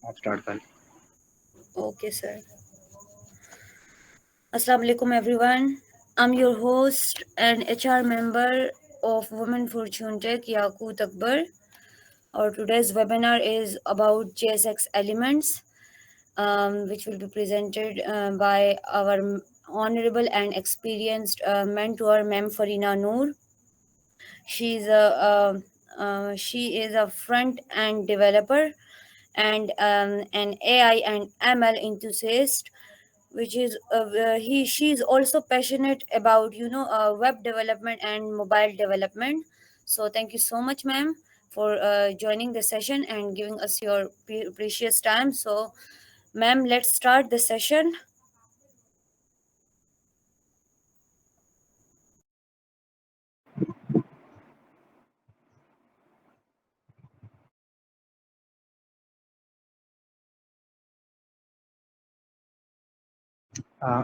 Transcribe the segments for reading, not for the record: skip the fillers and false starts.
आप स्टार्ट कर। Okay, sir. Assalamu alaikum, everyone. I'm your host and HR member of Women Fortune Tech, Yaqut Akbar. Our today's webinar is about JSX Elements, which will be presented by our honorable and experienced mentor, Ma'am Farina Noor. She is a front end developer and an AI and ML enthusiast, which is she's also passionate about web development and mobile development. So thank you so much, ma'am, for joining the session and giving us your precious time. So, ma'am, let's start the session.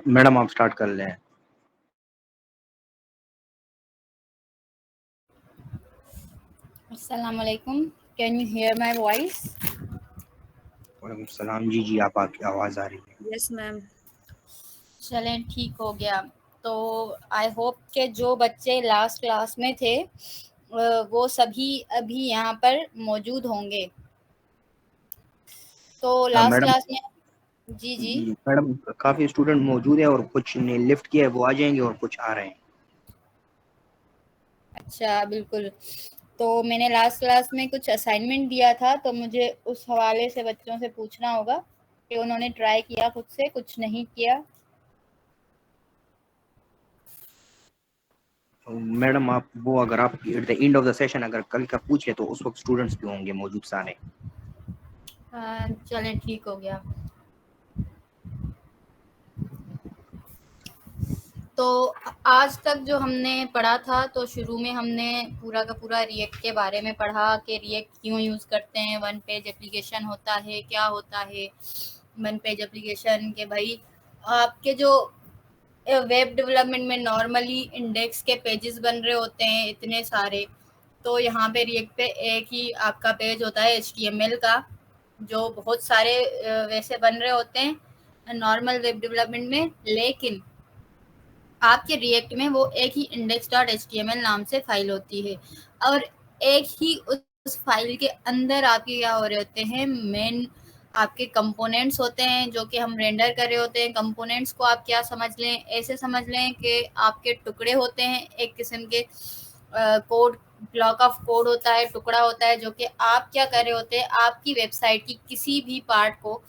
Madam आप start कर लें। Assalamualaikum. Can you hear my voice? वालेकुम सलाम। जी आप आपकी आवाज़ आ रही है। Yes, ma'am. चलें, ठीक हो गया। तो आई होप के जो बच्चे लास्ट क्लास में थे वो सभी अभी यहाँ पर मौजूद होंगे। तो लास्ट मैडम क्लास में जी जी जी मैडम काफ़ी स्टूडेंट मौजूद है और कुछ ने लिफ्ट किया है, वो आ जाएंगे और कुछ आ रहे हैं। अच्छा, बिल्कुल। तो मैंने लास्ट क्लास में कुछ असाइनमेंट दिया था, तो मुझे उस हवाले से बच्चों से पूछना होगा कि उन्होंने ट्राई किया खुद से, कुछ नहीं किया। मैडम आप वो अगर आप at the end of the session अगर कल का पूछे तो उस वक्त स्टूडेंट्स भी होंगे मौजूद सारे। चलें, ठीक हो गया। तो आज तक जो हमने पढ़ा था, तो शुरू में हमने पूरा का पूरा रिएक्ट के बारे में पढ़ा कि रिएक्ट क्यों यूज़ करते हैं, वन पेज एप्लीकेशन होता है, क्या होता है वन पेज एप्लीकेशन। के भाई आपके जो वेब डेवलपमेंट में नॉर्मली इंडेक्स के पेजेस बन रहे होते हैं इतने सारे, तो यहाँ पे रिएक्ट पे एक ही आपका पेज होता है HTML का, जो बहुत सारे वैसे बन रहे होते हैं नॉर्मल वेब डेवलपमेंट में, लेकिन आपके रिएक्ट में वो एक ही index.html नाम से फाइल होती है और एक ही उस फाइल के अंदर आपके क्या हो रहे होते हैं, मेन आपके कंपोनेंट्स होते हैं जो कि हम रेंडर कर रहे होते हैं। कंपोनेंट्स को आप क्या समझ लें, ऐसे समझ लें कि आपके टुकड़े होते हैं, एक किस्म के कोड, ब्लॉक ऑफ कोड होता है, टुकड़ा होता है, जो कि आप क्या कर रहे होते हैं, आपकी वेबसाइट की किसी भी पार्ट को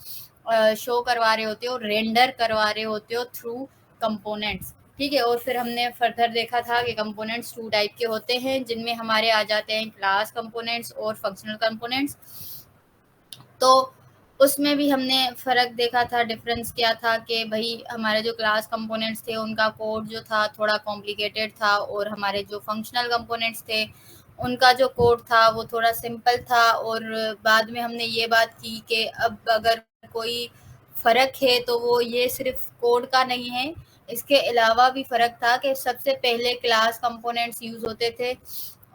शो करवा रहे होते हो, रेंडर करवा रहे होते हो थ्रू कंपोनेंट्स। ठीक है। और फिर हमने फर्दर देखा था कि कंपोनेंट्स 2 टाइप के होते हैं, जिनमें हमारे आ जाते हैं क्लास कंपोनेंट्स और फंक्शनल कंपोनेंट्स। तो उसमें भी हमने फ़र्क देखा था, डिफरेंस क्या था कि भाई हमारे जो क्लास कंपोनेंट्स थे उनका कोड जो था थोड़ा कॉम्प्लिकेटेड था, और हमारे जो फंक्शनल कंपोनेंट्स थे उनका जो कोड था वो थोड़ा सिंपल था। और बाद में हमने ये बात की कि अब अगर कोई फ़र्क है तो वो ये सिर्फ कोड का नहीं है, इसके अलावा भी फ़र्क था कि सबसे पहले क्लास कंपोनेंट्स यूज़ होते थे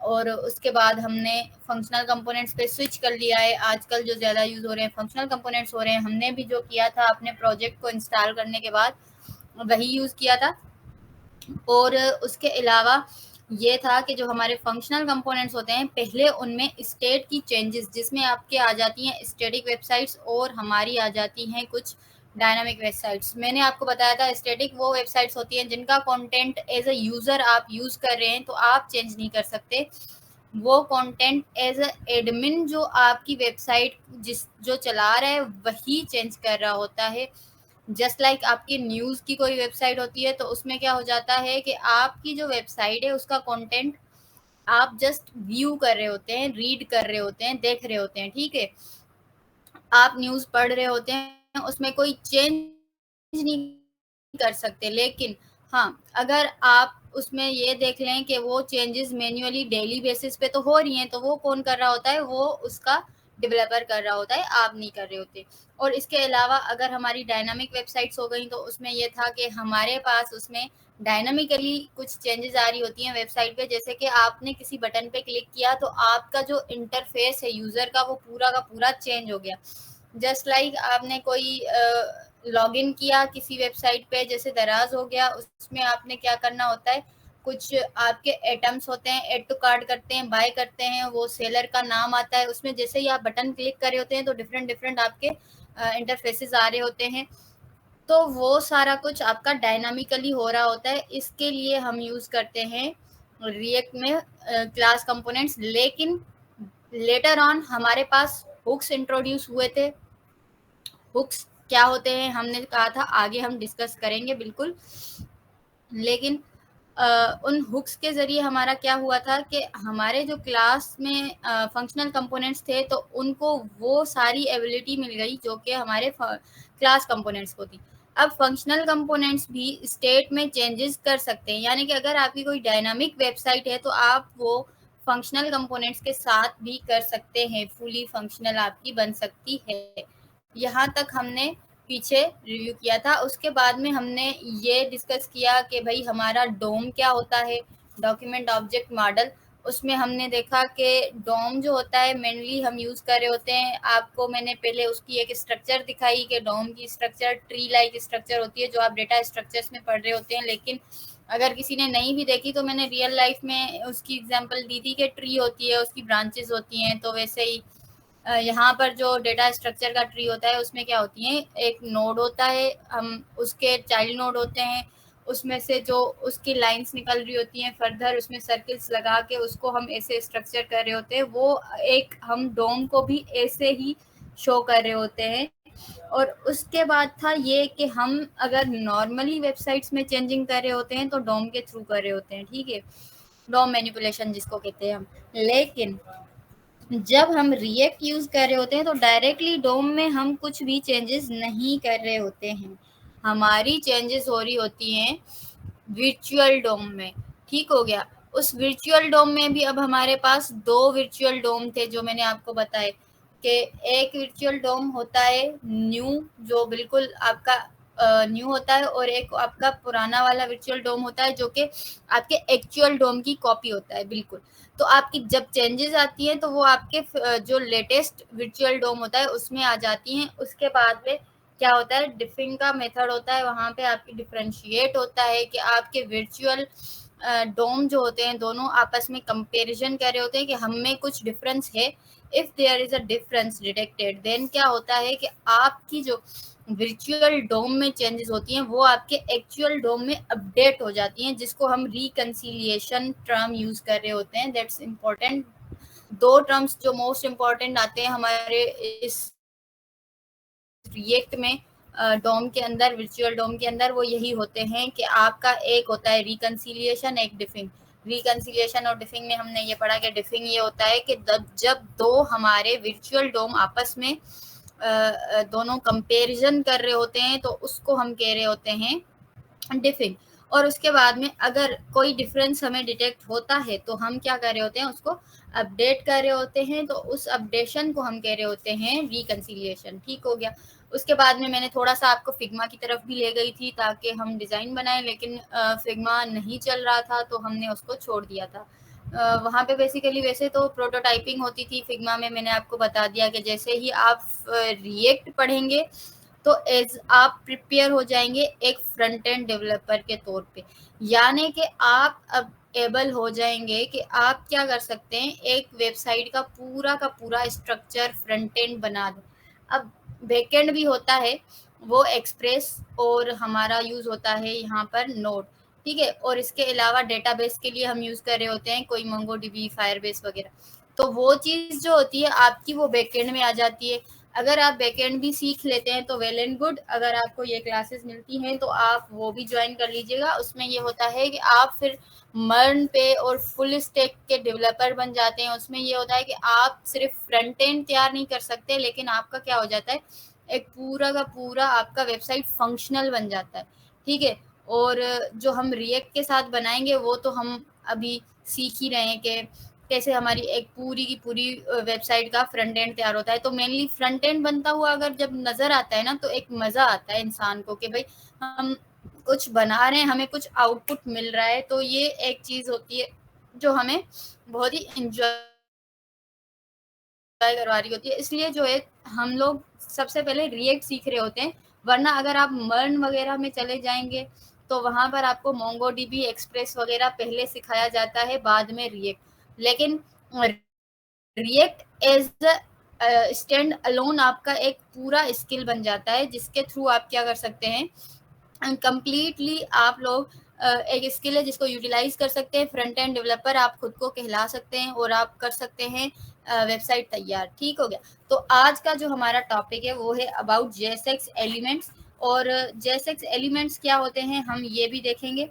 और उसके बाद हमने फंक्शनल कंपोनेंट्स पे स्विच कर लिया है। आजकल जो ज़्यादा यूज़ हो रहे हैं फंक्शनल कंपोनेंट्स हो रहे हैं। हमने भी जो किया था अपने प्रोजेक्ट को इंस्टॉल करने के बाद वही यूज़ किया था। और उसके अलावा ये था कि जो हमारे फंक्शनल कंपोनेंट्स होते हैं, पहले उनमें स्टेट की चेंजेस, जिसमें आपके आ जाती हैं स्टैटिक वेबसाइट्स और हमारी आ जाती हैं कुछ डायनामिक वेबसाइट्स। मैंने आपको बताया था स्टैटिक वो वेबसाइट्स होती हैं जिनका कंटेंट एज अ यूज़र आप यूज़ कर रहे हैं तो आप चेंज नहीं कर सकते। वो कंटेंट एज अ एडमिन जो आपकी वेबसाइट जो चला रहा है वही चेंज कर रहा होता है। जस्ट लाइक आपकी न्यूज़ की कोई वेबसाइट होती है, तो उसमें क्या हो जाता है कि आपकी जो वेबसाइट है उसका कंटेंट आप जस्ट व्यू कर रहे होते हैं, रीड कर रहे होते हैं, देख रहे होते हैं। ठीक है। आप न्यूज़ पढ़ रहे होते हैं, उसमें कोई चेंज नहीं कर सकते। लेकिन हाँ, अगर आप उसमें ये देख लें कि वो चेंजेस मैन्युअली डेली बेसिस पे तो हो रही हैं, तो वो कौन कर रहा होता है, वो उसका डेवलपर कर रहा होता है, आप नहीं कर रहे होते। और इसके अलावा अगर हमारी डायनामिक वेबसाइट्स हो गई, तो उसमें ये था कि हमारे पास उसमें डायनामिकली कुछ चेंजेस आ रही होती हैं वेबसाइट पे। जैसे कि आपने किसी बटन पे क्लिक किया तो आपका जो इंटरफेस है यूज़र का वो पूरा का पूरा चेंज हो गया। जस्ट लाइक आपने कोई लॉगिन किया किसी वेबसाइट पे, जैसे दराज हो गया, उसमें आपने क्या करना होता है, कुछ आपके एटम्स होते हैं, एड टू कार्ट करते हैं, बाय करते हैं, वो सेलर का नाम आता है उसमें, जैसे ही आप बटन क्लिक कर रहे होते हैं तो डिफरेंट डिफरेंट आपके इंटरफेसेस आ रहे होते हैं, तो वो सारा कुछ आपका डायनामिकली हो रहा होता है। इसके लिए हम यूज़ करते हैं रिएक्ट में क्लास कंपोनेंट्स। लेकिन लेटर ऑन हमारे पास हुक्स इंट्रोड्यूस हुए थे। हुक्स क्या होते हैं हमने कहा था आगे हम डिस्कस करेंगे बिल्कुल, लेकिन उन हुक्स के ज़रिए हमारा क्या हुआ था कि हमारे जो क्लास में फंक्शनल कंपोनेंट्स थे तो उनको वो सारी एबिलिटी मिल गई जो कि हमारे क्लास कंपोनेंट्स को थी। अब फंक्शनल कंपोनेंट्स भी स्टेट में चेंजेस कर सकते हैं, यानी कि अगर आपकी कोई डायनामिक वेबसाइट है तो आप वो फंक्शनल कंपोनेंट्स के साथ भी कर सकते हैं, फुली फंक्शनल आपकी बन सकती है। यहाँ तक हमने पीछे रिव्यू किया था। उसके बाद में हमने ये डिस्कस किया कि भाई हमारा डोम क्या होता है, डॉक्यूमेंट ऑब्जेक्ट मॉडल। उसमें हमने देखा कि डोम जो होता है मेनली हम यूज़ कर रहे होते हैं। आपको मैंने पहले उसकी एक स्ट्रक्चर दिखाई कि डोम की स्ट्रक्चर ट्री लाइक स्ट्रक्चर होती है जो आप डेटा स्ट्रक्चर्स में पढ़ रहे होते हैं। लेकिन अगर किसी ने नहीं भी देखी तो मैंने रियल लाइफ में उसकी एग्जांपल दी थी कि ट्री होती है, उसकी ब्रांचेस होती हैं। तो वैसे ही यहाँ पर जो डेटा स्ट्रक्चर का ट्री होता है उसमें क्या होती है, एक नोड होता है, हम उसके चाइल्ड नोड होते हैं, उसमें से जो उसकी लाइंस निकल रही होती हैं फर्दर उसमें सर्किल्स लगा के उसको हम ऐसे स्ट्रक्चर कर रहे होते हैं। वो एक हम डोम को भी ऐसे ही शो कर रहे होते हैं। और उसके बाद था ये कि हम अगर नॉर्मली वेबसाइट्स में चेंजिंग कर रहे होते हैं तो डोम के थ्रू कर रहे होते हैं, ठीक है, डोम मैनिपुलेशन जिसको कहते हैं हम। लेकिन जब हम रिएक्ट यूज़ कर रहे होते हैं तो डायरेक्टली डोम में हम कुछ भी चेंजेस नहीं कर रहे होते हैं, हमारी चेंजेस हो रही होती हैं वर्चुअल डोम में। ठीक हो गया। उस वर्चुअल डोम में भी अब हमारे पास 2 वर्चुअल डोम थे जो मैंने आपको बताए कि एक वर्चुअल डोम होता है न्यू, जो बिल्कुल आपका न्यू होता है, और एक आपका पुराना वाला वर्चुअल डोम होता है जो कि आपके एक्चुअल डोम की कॉपी होता है बिल्कुल। तो आपकी जब चेंजेस आती हैं तो वो आपके जो लेटेस्ट वर्चुअल डोम होता है उसमें आ जाती हैं। उसके बाद में क्या होता है, डिफिंग का मेथड होता है, वहाँ पे आपकी डिफरेंशिएट होता है कि आपके वर्चुअल डोम जो होते हैं दोनों आपस में कंपैरिजन कर रहे होते हैं कि हम में कुछ डिफरेंस है। If there is a difference detected then क्या होता है कि आपकी जो वर्चुअल डोम में चेंजेस होती हैं वो आपके एक्चुअल डोम में अपडेट हो जाती हैं, जिसको हम रिकंसिलिएशन टर्म यूज कर रहे होते हैं। That's important. 2 टर्म्स जो मोस्ट इम्पोर्टेंट आते हैं हमारे इस रिएक्ट में डोम के अंदर, वर्चुअल डोम के अंदर, वो यही होते हैं कि आपका एक होता है रिकंसिलिएशन, एक डिफिंग। रिकंसिलिएशन और डिफिंग में हमने ये पढ़ा कि डिफिंग ये होता है कि जब 2 हमारे वर्चुअल डोम आपस में दोनों कंपैरिजन कर रहे होते हैं तो उसको हम कह रहे होते हैं डिफिंग। और उसके बाद में अगर कोई डिफरेंस हमें डिटेक्ट होता है तो हम क्या कर रहे होते हैं, उसको अपडेट कर रहे होते हैं, तो उस अपडेशन को हम कह रहे होते हैं रिकंसिलिएशन। ठीक हो गया। उसके बाद में मैंने थोड़ा सा आपको फिग्मा की तरफ भी ले गई थी ताकि हम डिज़ाइन बनाएं, लेकिन फिग्मा नहीं चल रहा था तो हमने उसको छोड़ दिया था। वहाँ पे बेसिकली वैसे तो प्रोटोटाइपिंग होती थी फिग्मा में, मैंने आपको बता दिया कि जैसे ही आप रिएक्ट पढ़ेंगे तो एज आप प्रिपेयर हो जाएंगे एक फ्रंट एंड डेवलपर के तौर पे, यानी कि आप अब एबल हो जाएंगे कि आप क्या कर सकते हैं, एक वेबसाइट का पूरा स्ट्रक्चर फ्रंट एंड बना दें। अब बैकएंड भी होता है वो एक्सप्रेस, और हमारा यूज़ होता है यहाँ पर नोड, ठीक है। और इसके अलावा डेटाबेस के लिए हम यूज़ कर रहे होते हैं कोई मंगोडीबी, फायरबेस वगैरह। तो वो चीज़ जो होती है आपकी वो बैकएंड में आ जाती है। अगर आप बैकएंड भी सीख लेते हैं तो वेल एंड गुड, अगर आपको ये क्लासेस मिलती हैं तो आप वो भी ज्वाइन कर लीजिएगा। उसमें ये होता है कि आप फिर मर्न पे और फुल स्टैक के डेवलपर बन जाते हैं। उसमें ये होता है कि आप सिर्फ फ्रंट एंड तैयार नहीं कर सकते, लेकिन आपका क्या हो जाता है, एक पूरा का पूरा आपका वेबसाइट फंक्शनल बन जाता है, ठीक है। और जो हम रिएक्ट के साथ बनाएंगे वो तो हम अभी सीख ही रहे हैं कि कैसे हमारी एक पूरी की पूरी वेबसाइट का फ्रंट एंड तैयार होता है। तो मेनली फ्रंट एंड बनता हुआ अगर जब नज़र आता है ना तो एक मज़ा आता है इंसान को कि भाई हम कुछ बना रहे हैं, हमें कुछ आउटपुट मिल रहा है। तो ये एक चीज़ होती है जो हमें बहुत ही इंजॉय करवा रही होती है। इसलिए जो है हम लोग सबसे पहले रिएक्ट सीख रहे होते हैं, वरना अगर आप मर्न वगैरह में चले जाएंगे तो वहां पर आपको मोंगोडीबी, एक्सप्रेस वगैरह पहले सिखाया जाता है, बाद में रिएक्ट। लेकिन रिएक्ट एज स्टैंड अलोन आपका एक पूरा स्किल बन जाता है, जिसके थ्रू आप क्या कर सकते हैं, कंप्लीटली आप लोग एक स्किल है जिसको यूटिलाइज कर सकते हैं। फ्रंट एंड डेवलपर आप खुद को कहला सकते हैं और आप कर सकते हैं वेबसाइट तैयार। ठीक हो गया। तो आज का जो हमारा टॉपिक है वो है अबाउट जेएसएक्स एलिमेंट्स, और जेएसएक्स एलिमेंट्स क्या होते हैं हम ये भी देखेंगे।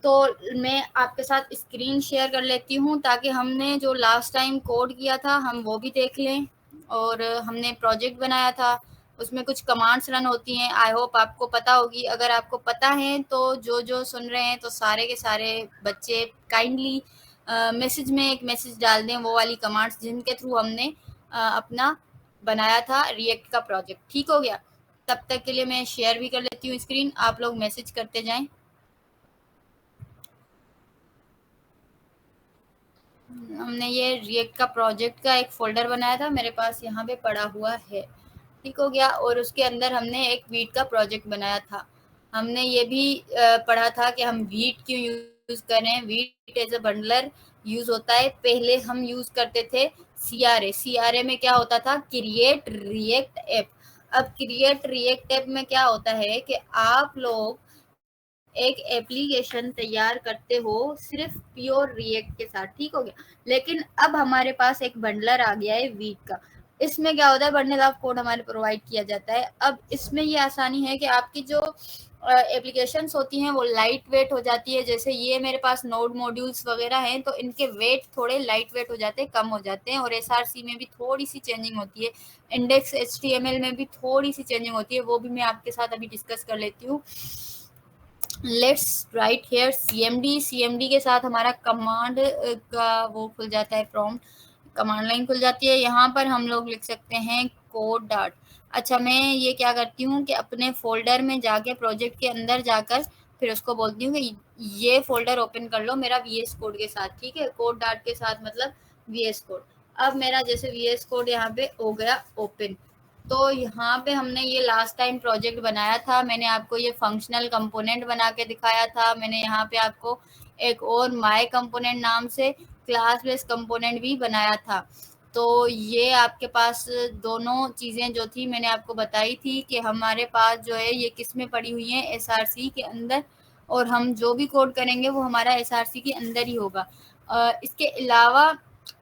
तो मैं आपके साथ स्क्रीन शेयर कर लेती हूँ ताकि हमने जो लास्ट टाइम कोड किया था हम वो भी देख लें, और हमने प्रोजेक्ट बनाया था उसमें कुछ कमांड्स रन होती हैं। आई होप आपको पता होगी। अगर आपको पता है तो जो सुन रहे हैं तो सारे के सारे बच्चे काइंडली मैसेज में एक मैसेज डाल दें, वो वाली कमांड्स जिनके थ्रू हमने अपना बनाया था रिएक्ट का प्रोजेक्ट। ठीक हो गया। तब तक के लिए मैं शेयर भी कर लेती हूँ स्क्रीन, आप लोग मैसेज करते जाएं। हमने ये रिएक्ट का प्रोजेक्ट का एक फोल्डर बनाया था, मेरे पास यहाँ पे पड़ा हुआ है। ठीक हो गया। और उसके अंदर हमने एक वीट का प्रोजेक्ट बनाया था। हमने ये भी पढ़ा था कि हम वीट क्यों यूज करें। Vite as a bundler use होता है। पहले हम यूज करते थे सीआरए। सीआरए में क्या होता था, क्रिएट रिएक्ट ऐप। अब क्रिएट रिएक्ट ऐप में क्या होता है कि आप लोग एक एप्लीकेशन तैयार करते हो सिर्फ प्योर रिएक्ट के साथ। ठीक हो गया। लेकिन अब हमारे पास एक बंडलर आ गया है वीक का। इसमें क्या होता है, बंडल ऑफ कोड हमारे प्रोवाइड किया जाता है। अब इसमें ये आसानी है कि आपकी जो एप्लीकेशंस होती हैं वो लाइट वेट हो जाती है। जैसे ये मेरे पास नोड मॉड्यूल्स वगैरह हैं तो इनके वेट थोड़े लाइट वेट हो जाते हैं, कम हो जाते हैं। और एसआरसी में भी थोड़ी सी चेंजिंग होती है, इंडेक्स एचटीएमएल में भी थोड़ी सी चेंजिंग होती है, वो भी मैं आपके साथ अभी डिस्कस कर लेती हूँ। Let's write here CMD. CMD के साथ हमारा कमांड का वो खुल जाता है, प्रॉम्प्ट कमांड लाइन खुल जाती है। यहाँ पर हम लोग लिख सकते हैं कोड डाट। अच्छा, मैं ये क्या करती हूँ कि अपने फोल्डर में जाके प्रोजेक्ट के अंदर जाकर फिर उसको बोलती हूँ कि ये फोल्डर ओपन कर लो मेरा वीएस कोड के साथ। ठीक है, कोड डाट के साथ मतलब वीएस कोड। अब मेरा जैसे वीएस कोड यहाँ पे हो गया ओपन। तो यहाँ पे हमने ये लास्ट टाइम प्रोजेक्ट बनाया था। मैंने आपको ये फंक्शनल कंपोनेंट बना के दिखाया था। मैंने यहाँ पे आपको एक और माय कंपोनेंट नाम से क्लास बेस कंपोनेंट भी बनाया था। तो ये आपके पास दोनों चीज़ें जो थी मैंने आपको बताई थी कि हमारे पास जो है ये किस में पड़ी हुई है, एसआरसी के अंदर, और हम जो भी कोड करेंगे वो हमारा एसआरसी के अंदर ही होगा। इसके अलावा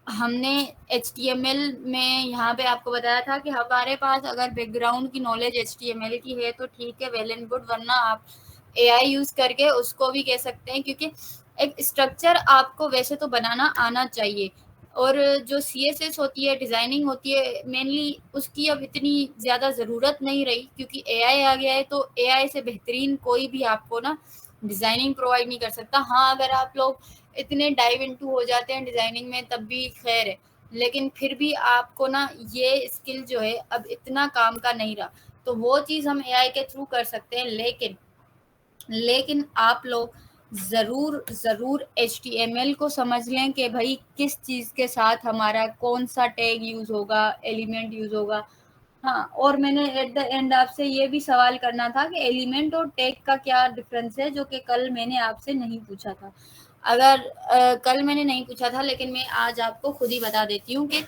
हमने HTML में यहाँ पे आपको बताया था कि हमारे पास अगर बैकग्राउंड की नॉलेज HTML की है तो ठीक है, वेल एंड गुड, वरना आप AI यूज करके उसको भी कह सकते हैं, क्योंकि एक स्ट्रक्चर आपको वैसे तो बनाना आना चाहिए। और जो CSS होती है, डिजाइनिंग होती है, मेनली उसकी अब इतनी ज्यादा जरूरत नहीं रही क्योंकि AI आ गया है। तो AI से बेहतरीन कोई भी आपको ना डिजाइनिंग प्रोवाइड नहीं कर सकता। हाँ, अगर आप लोग इतने डाइव इनटू हो जाते हैं डिजाइनिंग में तब भी खैर है, लेकिन फिर भी आपको ना ये स्किल जो है अब इतना काम का नहीं रहा। तो वो चीज़ हम AI के थ्रू कर सकते हैं। लेकिन आप लोग ज़रूर HTML को समझ लें कि भाई किस चीज़ के साथ हमारा कौन सा टैग यूज़ होगा, एलिमेंट यूज़ होगा। हाँ, और मैंने एट द एंड आपसे ये भी सवाल करना था कि एलिमेंट और टैग का क्या डिफरेंस है, जो कि कल मैंने आपसे नहीं पूछा था। अगर कल मैंने नहीं पूछा था, लेकिन मैं आज आपको खुद ही बता देती हूँ कि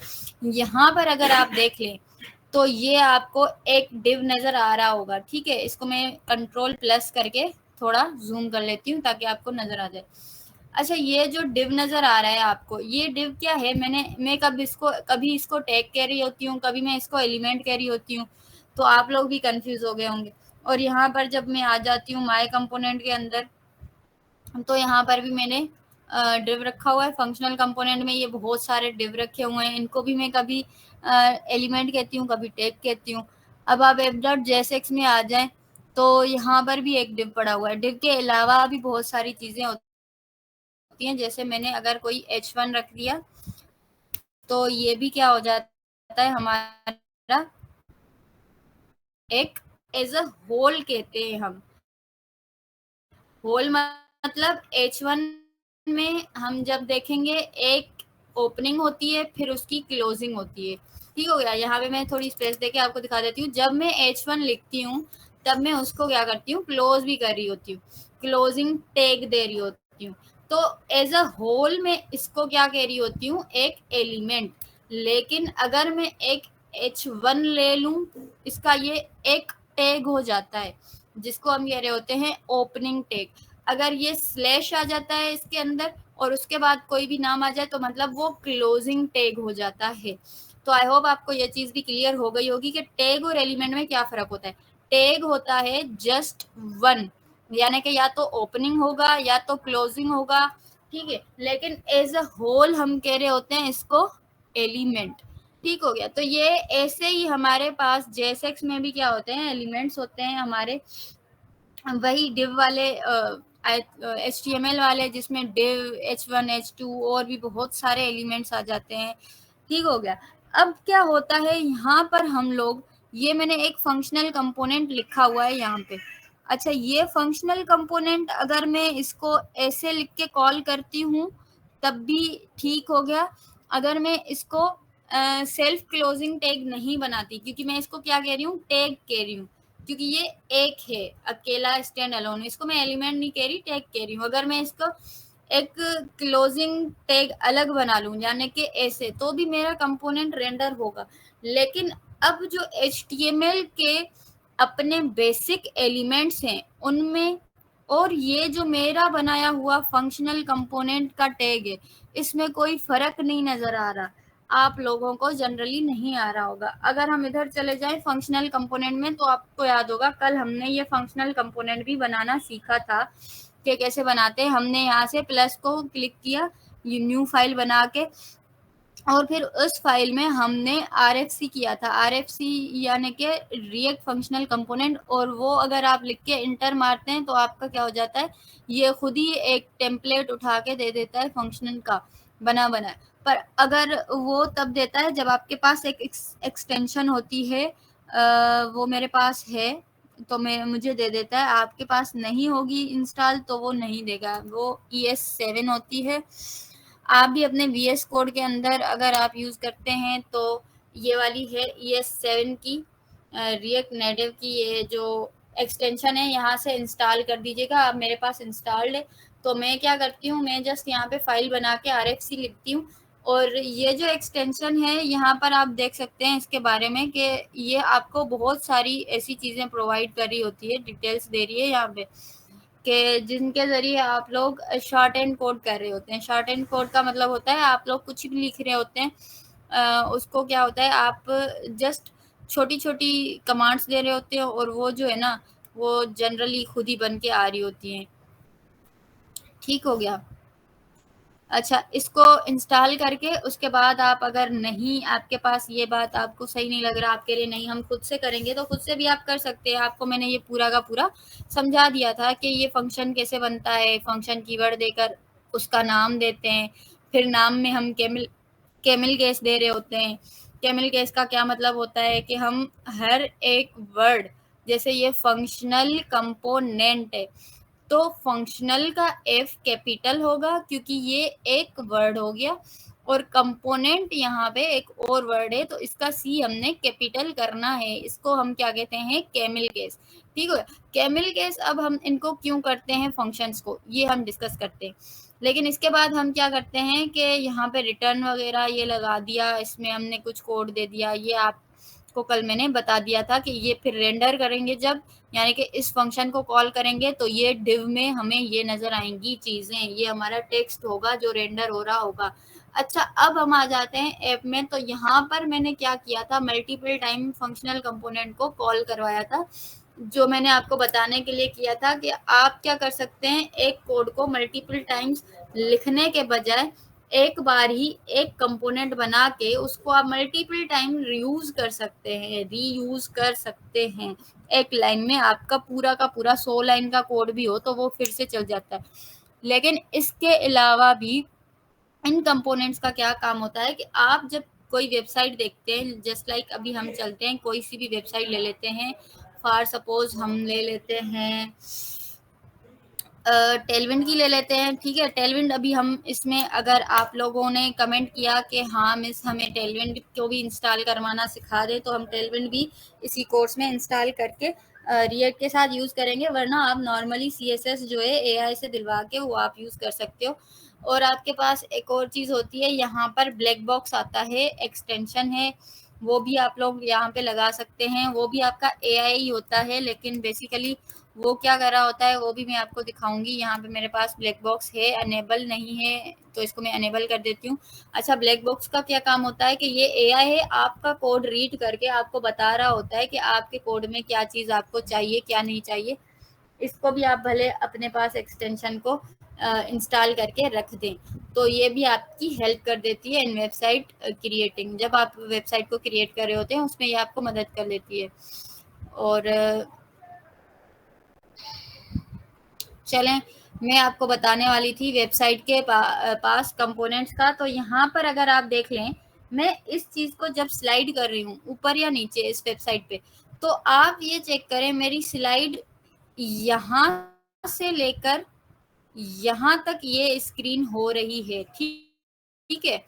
यहाँ पर अगर आप देख लें तो ये आपको एक डिव नज़र आ रहा होगा। ठीक है, इसको मैं कंट्रोल प्लस करके थोड़ा जूम कर लेती हूँ ताकि आपको नज़र आ जाए। अच्छा, ये जो डिव नज़र आ रहा है आपको, ये डिव क्या है, मैं कभी इसको टैग कह रही होती हूँ, कभी मैं इसको एलिमेंट कह रही होती हूँ, तो आप लोग भी कंफ्यूज हो गए होंगे। और यहाँ पर जब मैं आ जाती हूँ माय कंपोनेंट के अंदर, तो यहाँ पर भी मैंने डिव रखा हुआ है। फंक्शनल कंपोनेंट में ये बहुत सारे डिव रखे हुए हैं, इनको भी मैं कभी एलिमेंट कहती हूँ, कभी टैग कहती हूँ। अब आप app.jsx में आ जाएं तो यहाँ पर भी एक डिव पड़ा हुआ है। डिव के अलावा भी बहुत सारी चीज़ें होती हैं, जैसे मैंने अगर कोई h1 रख दिया तो ये भी क्या हो जाता है, हमारा एक एज अ होल कहते हैं हम। होल मतलब H1 में हम जब देखेंगे एक ओपनिंग होती है फिर उसकी क्लोजिंग होती है। ठीक हो गया। यहाँ पे मैं थोड़ी स्पेस देके आपको दिखा देती हूँ। जब मैं H1 लिखती हूँ तब मैं उसको क्या करती हूँ, क्लोज भी कर रही होती हूँ, क्लोजिंग टैग दे रही होती हूँ। तो एज अ होल मैं इसको क्या कह रही होती हूँ, एक एलिमेंट। लेकिन अगर मैं एक H1 ले लूँ, इसका ये एक टैग हो जाता है जिसको हम कह रहे होते हैं ओपनिंग टैग। अगर ये स्लैश आ जाता है इसके अंदर और उसके बाद कोई भी नाम आ जाए तो मतलब वो क्लोजिंग टैग हो जाता है। तो आई होप आपको ये चीज भी क्लियर हो गई होगी कि टैग और एलिमेंट में क्या फर्क होता है। टैग होता है जस्ट वन, यानी कि या तो ओपनिंग होगा या तो क्लोजिंग होगा, ठीक है। लेकिन एज अ होल हम कह रहे होते हैं इसको एलिमेंट। ठीक हो गया। तो ये ऐसे ही हमारे पास जेएसएक्स में भी क्या होते हैं, एलिमेंट्स होते हैं हमारे, वही डिव वाले HTML वाले जिसमें डिव, H1, H2 और भी बहुत सारे एलिमेंट्स आ जाते हैं। ठीक हो गया। अब क्या होता है यहाँ पर हम लोग, ये मैंने एक फंक्शनल कंपोनेंट लिखा हुआ है यहाँ पे। अच्छा, ये फंक्शनल कंपोनेंट अगर मैं इसको ऐसे लिख के कॉल करती हूँ तब भी ठीक हो गया। अगर मैं इसको सेल्फ क्लोजिंग टैग नहीं बनाती, क्योंकि मैं इसको क्या कह रही हूँ, टैग कह रही हूँ, क्योंकि ये एक है अकेला स्टैंड अलोन, इसको मैं एलिमेंट नहीं कह रही, टैग कह रही हूँ। अगर मैं इसको एक क्लोजिंग टैग अलग बना लूं यानी कि ऐसे, तो भी मेरा कंपोनेंट रेंडर होगा। लेकिन अब जो HTML के अपने बेसिक एलिमेंट्स हैं उनमें, और ये जो मेरा बनाया हुआ फंक्शनल कंपोनेंट का टैग है, इसमें कोई फर्क नहीं नजर आ रहा। आप लोगों को जनरली नहीं आ रहा होगा। अगर हम इधर चले जाएं फंक्शनल कंपोनेंट में, तो आपको याद होगा कल हमने ये फंक्शनल कंपोनेंट भी बनाना सीखा था कि कैसे बनाते हैं। हमने यहाँ से प्लस को क्लिक किया, ये न्यू फाइल बना के, और फिर उस फाइल में हमने RFC किया था। RFC यानी कि रिएक्ट फंक्शनल कंपोनेंट, और वो अगर आप लिख के इंटर मारते हैं तो आपका क्या हो जाता है, ये खुद ही एक टेम्पलेट उठा के दे देता है फंक्शनल का बना बना। पर अगर वो तब देता है जब आपके पास एक एक्सटेंशन होती है, वो मेरे पास है तो मुझे दे देता है। आपके पास नहीं होगी इंस्टॉल तो वो नहीं देगा, वो ES7 होती है। आप भी अपने VS कोड के अंदर अगर आप यूज़ करते हैं तो ये वाली है ES7 की रिएक्ट नेटिव की, ये जो एक्सटेंशन है यहाँ से इंस्टॉल कर दीजिएगा। अब मेरे पास इंस्टॉल्ड है तो मैं क्या करती हूँ, मैं जस्ट यहाँ पे फाइल बना के RFC लिखती हूँ, और ये जो एक्सटेंशन है यहाँ पर आप देख सकते हैं इसके बारे में कि ये आपको बहुत सारी ऐसी चीज़ें प्रोवाइड कर रही होती है, डिटेल्स दे रही है यहाँ पे, कि जिनके ज़रिए आप लोग शॉर्ट एंड कोड कर रहे होते हैं। शॉर्ट एंड कोड का मतलब होता है आप लोग कुछ भी लिख रहे होते हैं, उसको क्या होता है, आप जस्ट छोटी छोटी कमांड्स दे रहे होते हैं और वो जो है ना, वो जनरली खुद ही बन के आ रही होती हैं। ठीक हो गया। अच्छा, इसको इंस्टॉल करके उसके बाद आप अगर नहीं, आपके पास ये बात आपको सही नहीं लग रहा, आपके लिए नहीं हम खुद से करेंगे, तो खुद से भी आप कर सकते हैं। आपको मैंने ये पूरा का पूरा समझा दिया था कि ये फंक्शन कैसे बनता है। फंक्शन कीवर्ड देकर उसका नाम देते हैं, फिर नाम में हम कैमिल केस दे रहे होते हैं। कैमिल केस का क्या मतलब होता है कि हम हर एक वर्ड, जैसे ये फंक्शनल कंपोनेंट है तो फंक्शनल का F कैपिटल होगा क्योंकि ये एक वर्ड हो गया, और कंपोनेंट यहाँ पे एक और वर्ड है तो इसका C हमने कैपिटल करना है। इसको हम क्या कहते हैं, कैमिल केस। ठीक है। कैमिल केस अब हम इनको क्यों करते हैं फंक्शंस को, ये हम डिस्कस करते हैं। लेकिन इसके बाद हम क्या करते हैं कि यहाँ पे रिटर्न वगैरह ये लगा दिया, इसमें हमने कुछ कोड दे दिया। ये आपको कल मैंने बता दिया था कि ये फिर रेंडर करेंगे जब, यानी कि इस फंक्शन को कॉल करेंगे तो ये डिव में हमें ये नजर आएंगी चीजें, ये हमारा टेक्स्ट होगा जो रेंडर हो रहा होगा। अच्छा, अब हम आ जाते हैं ऐप में। तो यहाँ पर मैंने क्या किया था, मल्टीपल टाइम फंक्शनल कंपोनेंट को कॉल करवाया था, जो मैंने आपको बताने के लिए किया था कि आप क्या कर सकते हैं, एक कोड को मल्टीपल टाइम्स लिखने के बजाय एक बार ही एक कंपोनेंट बना के उसको आप मल्टीपल टाइम रीयूज कर सकते हैं, रीयूज कर सकते हैं। एक लाइन में आपका पूरा का पूरा 100 लाइन का कोड भी हो तो वो फिर से चल जाता है। लेकिन इसके अलावा भी इन कंपोनेंट्स का क्या काम होता है कि आप जब कोई वेबसाइट देखते हैं, जस्ट लाइक अभी हम चलते हैं कोई सी भी वेबसाइट ले लेते हैं, फॉर सपोज हम ले लेते हैं टेलविंड की ले लेते हैं। ठीक है, टेलविंड अभी हम इसमें, अगर आप लोगों ने कमेंट किया कि हाँ मिस हमें टेलविंड को भी इंस्टॉल करवाना सिखा दे, तो हम टेलविंड भी इसी कोर्स में इंस्टॉल करके रिएक्ट के साथ यूज़ करेंगे, वरना आप नॉर्मली CSS जो है AI से दिलवा के वो आप यूज़ कर सकते हो। और आपके पास एक और चीज़ होती है, यहाँ पर ब्लैक बॉक्स आता है, एक्सटेंशन है, वो भी आप लोग यहाँ पे लगा सकते हैं। वो भी आपका AI ही होता है, लेकिन बेसिकली वो क्या कर रहा होता है वो भी मैं आपको दिखाऊंगी। यहाँ पे मेरे पास ब्लैक बॉक्स है, अनेबल नहीं है तो इसको मैं अनेबल कर देती हूँ। अच्छा, ब्लैक बॉक्स का क्या काम होता है कि ये AI है, आपका कोड रीड करके आपको बता रहा होता है कि आपके कोड में क्या चीज़ आपको चाहिए, क्या नहीं चाहिए। इसको भी आप भले अपने पास एक्सटेंशन को इंस्टॉल करके रख दें, तो ये भी आपकी हेल्प कर देती है इन वेबसाइट क्रिएटिंग। जब आप वेबसाइट को क्रिएट कर रहे होते हैं उसमें ये आपको मदद कर देती है। और चलें, मैं आपको बताने वाली थी वेबसाइट के पास कंपोनेंट्स का। तो यहाँ पर अगर आप देख लें, मैं इस चीज़ को जब स्लाइड कर रही हूँ ऊपर या नीचे इस वेबसाइट पे, तो आप ये चेक करें मेरी स्लाइड यहाँ से लेकर यहाँ तक ये स्क्रीन हो रही है। ठीक है,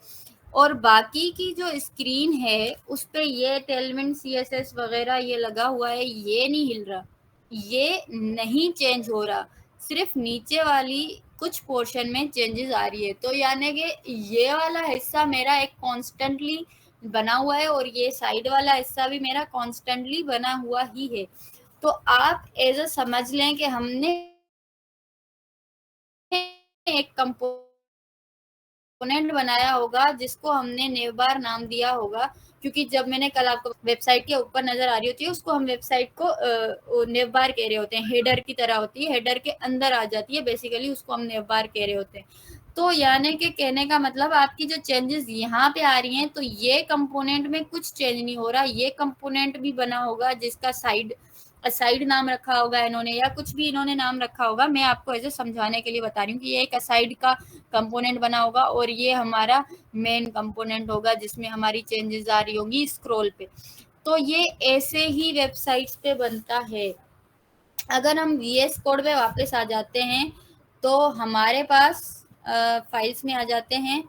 और बाकी की जो स्क्रीन है उस पे ये टेलविंड CSS वगैरह ये लगा हुआ है, ये नहीं हिल रहा, ये नहीं चेंज हो रहा, सिर्फ नीचे वाली कुछ पोर्शन में चेंजेस आ रही है। तो यानी कि ये वाला हिस्सा मेरा एक कॉन्स्टेंटली बना हुआ है और ये साइड वाला हिस्सा भी मेरा कॉन्स्टेंटली बना हुआ ही है। तो आप ऐसा समझ लें कि हमने एक कंपोनेंट बनाया होगा जिसको हमने नेवबार नाम दिया होगा, क्योंकि जब मैंने कल आपको वेबसाइट के ऊपर नजर आ रही होती है उसको हम वेबसाइट को नेवबार कह रहे होते हैं, हेडर की तरह होती है, हेडर के अंदर आ जाती है, बेसिकली उसको हम नेवबार कह रहे होते हैं। तो यानी कि कहने का मतलब आपकी जो चेंजेस यहाँ पे आ रही हैं, तो ये कंपोनेंट में कुछ चेंज नहीं हो रहा, ये कंपोनेंट भी बना होगा जिसका असाइड नाम रखा होगा इन्होंने, या कुछ भी इन्होंने नाम रखा होगा। मैं आपको ऐसे समझाने के लिए बता रही हूँ कि ये एक असाइड का कंपोनेंट बना होगा और ये हमारा मेन कंपोनेंट होगा जिसमें हमारी चेंजेस आ रही होंगी स्क्रॉल पे। तो ये ऐसे ही वेबसाइट्स पे बनता है। अगर हम VS कोड पे वापस आ जाते हैं तो हमारे पास फाइल्स में आ जाते हैं।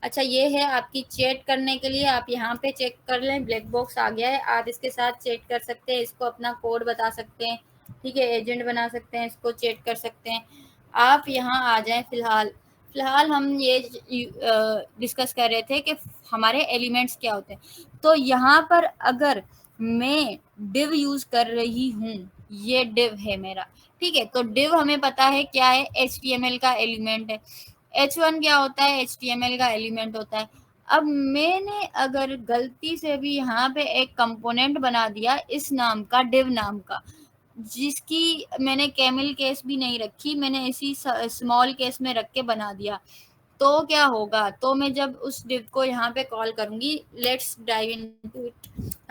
अच्छा, ये है आपकी चैट करने के लिए, आप यहाँ पे चेक कर लें, ब्लैक बॉक्स आ गया है, आप इसके साथ चैट कर सकते हैं, इसको अपना कोड बता सकते हैं। ठीक है, एजेंट बना सकते हैं, इसको चैट कर सकते हैं। आप यहाँ आ जाएं। फिलहाल हम ये डिस्कस कर रहे थे कि हमारे एलिमेंट्स क्या होते हैं। तो यहाँ पर अगर मैं डिव यूज कर रही हूँ, ये डिव है मेरा। ठीक है, तो डिव हमें पता है क्या है, HTML का एलिमेंट है। H1 क्या होता है, HTML का एलिमेंट होता है। अब मैंने अगर गलती से भी यहाँ पे एक कंपोनेंट बना दिया इस नाम का, डिव नाम का, जिसकी मैंने कैमल केस भी नहीं रखी, मैंने इसी स्मॉल केस में रख के बना दिया, तो क्या होगा, तो मैं जब उस डिव को यहाँ पे कॉल करूंगी, लेट्स डाइव इनटू इट,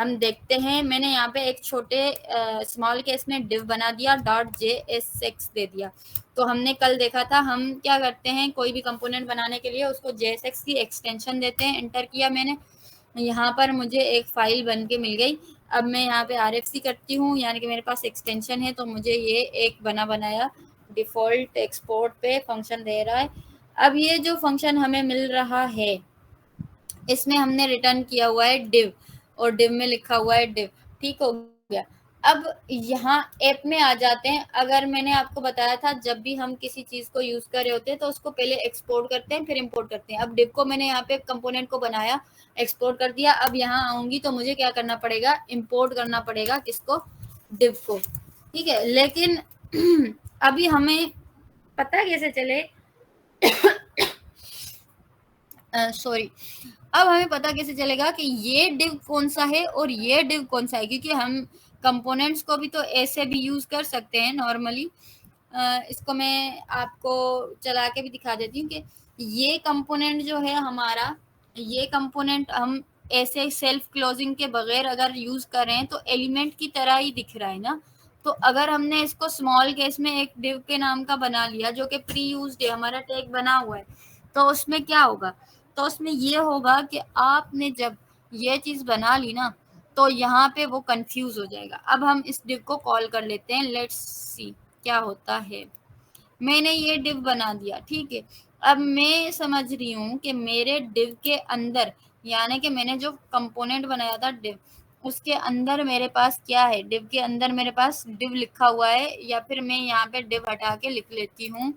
हम देखते हैं। मैंने यहाँ पे एक छोटे स्मॉल केस में डिव बना दिया, .jsx दे दिया। तो हमने कल देखा था हम क्या करते हैं, कोई भी कंपोनेंट बनाने के लिए उसको JSX की एक्सटेंशन देते हैं। एंटर किया मैंने, यहाँ पर मुझे एक फाइल बन के मिल गई। अब मैं यहाँ पे RFC करती हूँ, यानी कि मेरे पास एक्सटेंशन है, तो मुझे ये एक बना बनाया डिफॉल्ट एक्सपोर्ट पे फंक्शन दे रहा है। अब ये जो फंक्शन हमें मिल रहा है इसमें हमने रिटर्न किया हुआ है डिव, और डिव में लिखा हुआ है डिव। ठीक हो गया। अब यहाँ ऐप में आ जाते हैं। अगर मैंने आपको बताया था जब भी हम किसी चीज को यूज कर रहे होते हैं तो उसको पहले एक्सपोर्ट करते हैं फिर इंपोर्ट करते हैं। अब डिव को मैंने यहाँ पे कंपोनेंट को बनाया, एक्सपोर्ट कर दिया। अब यहाँ आऊंगी तो मुझे क्या करना पड़ेगा, इंपोर्ट करना पड़ेगा, किसको, डिव को। ठीक है, लेकिन अभी हमें पता कैसे चले सॉरी, अब हमें पता कैसे चलेगा कि ये डिव कौन सा है और ये डिव कौन सा है, क्योंकि हम कंपोनेंट्स को भी तो ऐसे भी यूज कर सकते हैं नॉर्मली। इसको मैं आपको चला के भी दिखा देती हूँ कि ये कंपोनेंट जो है हमारा, ये कंपोनेंट हम ऐसे सेल्फ क्लोजिंग के बगैर अगर यूज कर रहे हैं तो एलिमेंट की तरह ही दिख रहा है ना। तो अगर हमने इसको स्मॉल केस में एक डिव के नाम का बना लिया जो कि प्री यूज्ड है, हमारा टैग बना हुआ है, तो उसमें क्या होगा, तो उसमें ये होगा कि आपने जब ये चीज बना ली ना तो यहाँ पे वो कंफ्यूज हो जाएगा। अब हम इस डिव को कॉल कर लेते हैं, लेट्स सी क्या होता है। मैंने ये div बना दिया, ठीक है। अब मैं समझ रही हूँ कि मेरे div के अंदर, यानी कि मैंने जो कंपोनेंट बनाया था div, उसके अंदर मेरे पास क्या है, div के अंदर मेरे पास div लिखा हुआ है, या फिर मैं यहाँ पे div हटा के लिख लेती हूँ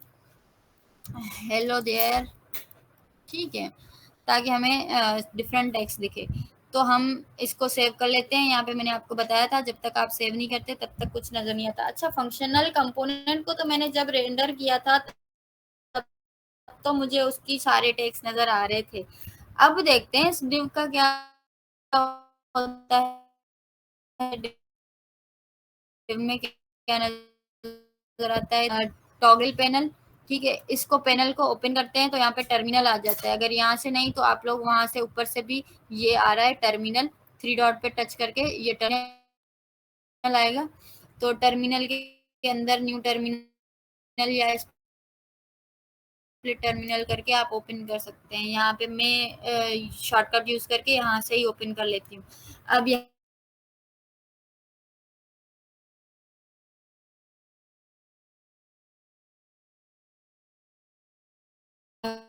हेलो देयर, ठीक है, ताकि हमें डिफरेंट टेक्स्ट दिखे। तो हम इसको सेव कर लेते हैं। यहाँ पे मैंने आपको बताया था जब तक आप सेव नहीं करते तब तक कुछ नजर नहीं आता। अच्छा, फंक्शनल कंपोनेंट को तो मैंने जब रेंडर किया था तब तो मुझे उसकी सारे टेक्स्ट नजर आ रहे थे। अब देखते हैं इस div का क्या होता है, div में क्या नजर आता है। टॉगल पैनल, ठीक है, इसको पैनल को ओपन करते हैं तो यहाँ पे टर्मिनल आ जाता है। अगर यहाँ से नहीं तो आप लोग वहां से ऊपर से भी ये आ रहा है टर्मिनल, 3 डॉट पे टच करके ये टर्मिनल आएगा। तो टर्मिनल के अंदर न्यू टर्मिनल या स्प्लिट टर्मिनल करके आप ओपन कर सकते हैं। यहाँ पे मैं शॉर्टकट यूज करके यहाँ से ही ओपन कर लेती हूँ। अब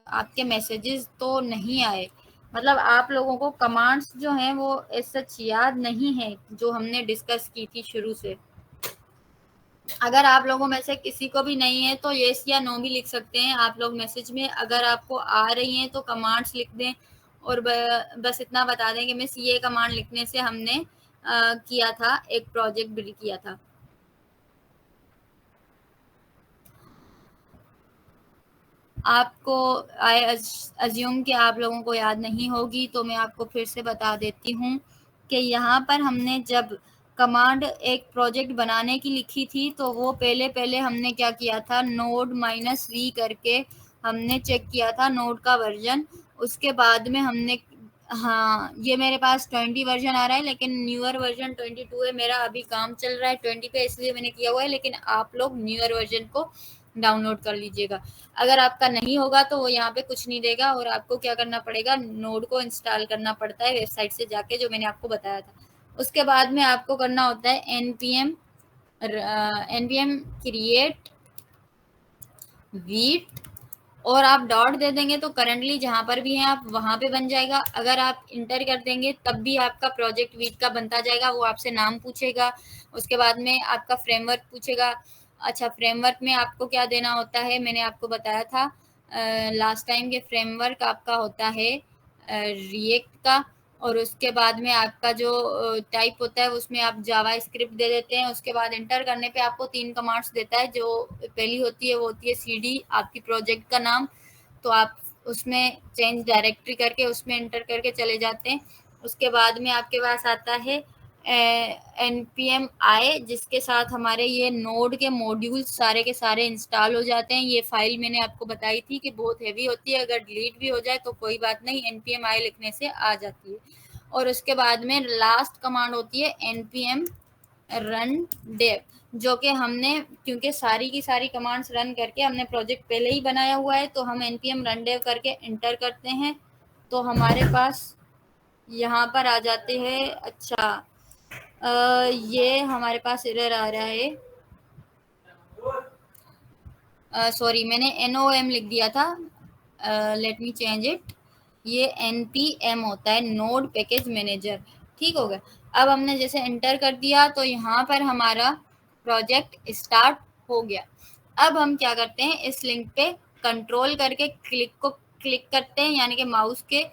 आपके मैसेजेस तो नहीं आए, मतलब आप लोगों को कमांड्स जो हैं वो सच याद नहीं है जो हमने डिस्कस की थी शुरू से। अगर आप लोगों में से किसी को भी नहीं है तो येस या नो भी लिख सकते हैं आप लोग मैसेज में। अगर आपको आ रही हैं तो कमांड्स लिख दें और बस इतना बता दें कि मिस ये कमांड लिखने से हमने किया था, एक प्रोजेक्ट बिल्ड किया था। आपको आई अज्यूम कि आप लोगों को याद नहीं होगी, तो मैं आपको फिर से बता देती हूँ कि यहाँ पर हमने जब कमांड एक प्रोजेक्ट बनाने की लिखी थी तो वो पहले हमने क्या किया था, नोड -v करके हमने चेक किया था नोड का वर्जन। उसके बाद में हमने, हाँ ये मेरे पास 20 वर्जन आ रहा है, लेकिन न्यूअर वर्जन 22 है। मेरा अभी काम चल रहा है 20 पे, इसलिए मैंने किया हुआ है, लेकिन आप लोग न्यूअर वर्जन को डाउनलोड कर लीजिएगा। अगर आपका नहीं होगा तो वो यहाँ पे कुछ नहीं देगा और आपको क्या करना पड़ेगा, नोड को इंस्टॉल करना पड़ता है वेबसाइट से जाके, जो मैंने आपको बताया था। उसके बाद में आपको करना होता है npm क्रिएट वीट, और आप डॉट दे देंगे तो करंटली जहाँ पर भी हैं आप वहाँ पे बन जाएगा। अगर आप इंटर कर देंगे तब भी आपका प्रोजेक्ट वीट का बनता जाएगा। वो आपसे नाम पूछेगा, उसके बाद में आपका फ्रेमवर्क पूछेगा। अच्छा, फ्रेमवर्क में आपको क्या देना होता है, मैंने आपको बताया था लास्ट टाइम के फ्रेमवर्क आपका होता है रिएक्ट का, और उसके बाद में आपका जो टाइप होता है उसमें आप जावा स्क्रिप्ट दे देते हैं। उसके बाद इंटर करने पे आपको 3 कमांड्स देता है। जो पहली होती है वो होती है cd, आपकी प्रोजेक्ट का नाम, तो आप उसमें चेंज डायरेक्टरी करके उसमें इंटर करके चले जाते हैं। उसके बाद में आपके पास आता है npm i, जिसके साथ हमारे ये नोड के मॉड्यूल्स सारे के सारे इंस्टॉल हो जाते हैं। ये फाइल मैंने आपको बताई थी कि बहुत हैवी होती है, अगर डिलीट भी हो जाए तो कोई बात नहीं, npm i लिखने से आ जाती है। और उसके बाद में लास्ट कमांड होती है npm run dev, जो कि हमने, क्योंकि सारी की सारी कमांड्स रन करके हमने प्रोजेक्ट पहले ही बनाया हुआ है, तो हम npm run dev करके इंटर करते हैं तो हमारे पास यहाँ पर आ जाते हैं। अच्छा, ये हमारे पास एरर आ रहा है, सॉरी मैंने NOM लिख दिया था, लेट मी चेंज इट। ये NPM होता है, नोड पैकेज मैनेजर, ठीक हो गया। अब हमने जैसे एंटर कर दिया तो यहाँ पर हमारा प्रोजेक्ट स्टार्ट हो गया। अब हम क्या करते हैं, इस लिंक पे कंट्रोल करके क्लिक करते हैं, यानी कि माउस के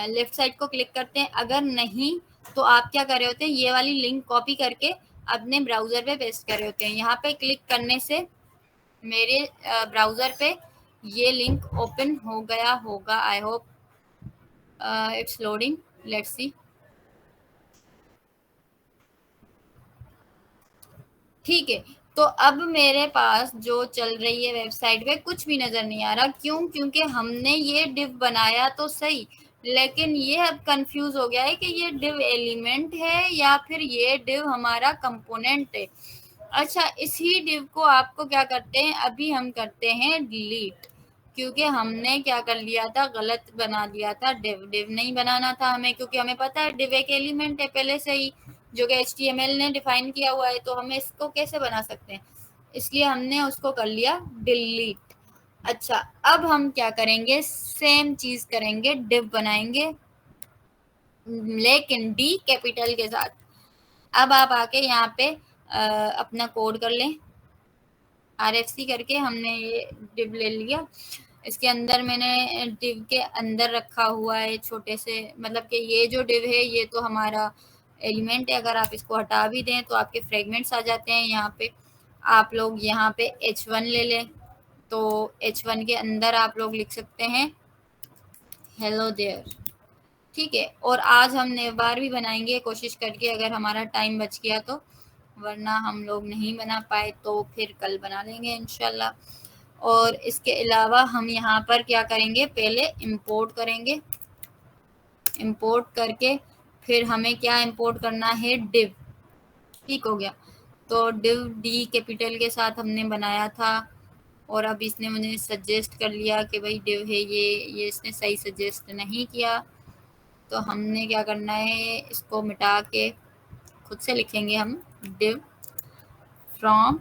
लेफ्ट साइड को क्लिक करते हैं। अगर नहीं तो आप क्या कर रहे होते हैं, ये वाली लिंक कॉपी करके अपने ब्राउजर पे पेस्ट कर रहे होते हैं। यहाँ पे क्लिक करने से मेरे ब्राउजर पे ये लिंक ओपन हो गया होगा। I hope it's loading, let's see. ठीक है, तो अब मेरे पास जो चल रही है वेबसाइट पे कुछ भी नजर नहीं आ रहा। क्यों? क्योंकि हमने ये डिव बनाया तो सही, लेकिन ये अब कंफ्यूज हो गया है कि ये डिव एलिमेंट है या फिर ये डिव हमारा कंपोनेंट है। अच्छा, इसी डिव को आपको क्या करते हैं, अभी हम करते हैं डिलीट, क्योंकि हमने क्या कर लिया था, गलत बना दिया था। डिव नहीं बनाना था हमें, क्योंकि हमें पता है डिव एक एलिमेंट है पहले से ही, जो कि HTML ने डिफाइन किया हुआ है, तो हमें इसको कैसे बना सकते हैं। इसलिए हमने उसको कर लिया डिलीट। अच्छा, अब हम क्या करेंगे, सेम चीज करेंगे, डिव बनाएंगे लेकिन डी कैपिटल के साथ। अब आप आके यहाँ पे अपना कोड कर लें, RFC करके हमने ये डिव ले लिया। इसके अंदर मैंने डिव के अंदर रखा हुआ है छोटे से, मतलब कि ये जो डिव है ये तो हमारा एलिमेंट है, अगर आप इसको हटा भी दें तो आपके फ्रेगमेंट्स आ जाते हैं। यहाँ पे आप लोग यहाँ पे H1 ले लें, तो H1 के अंदर आप लोग लिख सकते हैं हेलो देयर, ठीक है। और आज हम नेवबार भी बनाएंगे कोशिश करके, अगर हमारा टाइम बच गया तो, वरना हम लोग नहीं बना पाए तो फिर कल बना लेंगे इंशाल्लाह। और इसके अलावा हम यहाँ पर क्या करेंगे, पहले इंपोर्ट करेंगे, इंपोर्ट करके फिर हमें क्या इंपोर्ट करना है, डिव, ठीक हो गया। तो डिव डी कैपिटल के साथ हमने बनाया था, और अब इसने मुझे सजेस्ट कर लिया कि भाई डिव है ये इसने सही सजेस्ट नहीं किया। तो हमने क्या करना है, इसको मिटा के खुद से लिखेंगे हम डिव फ्रॉम,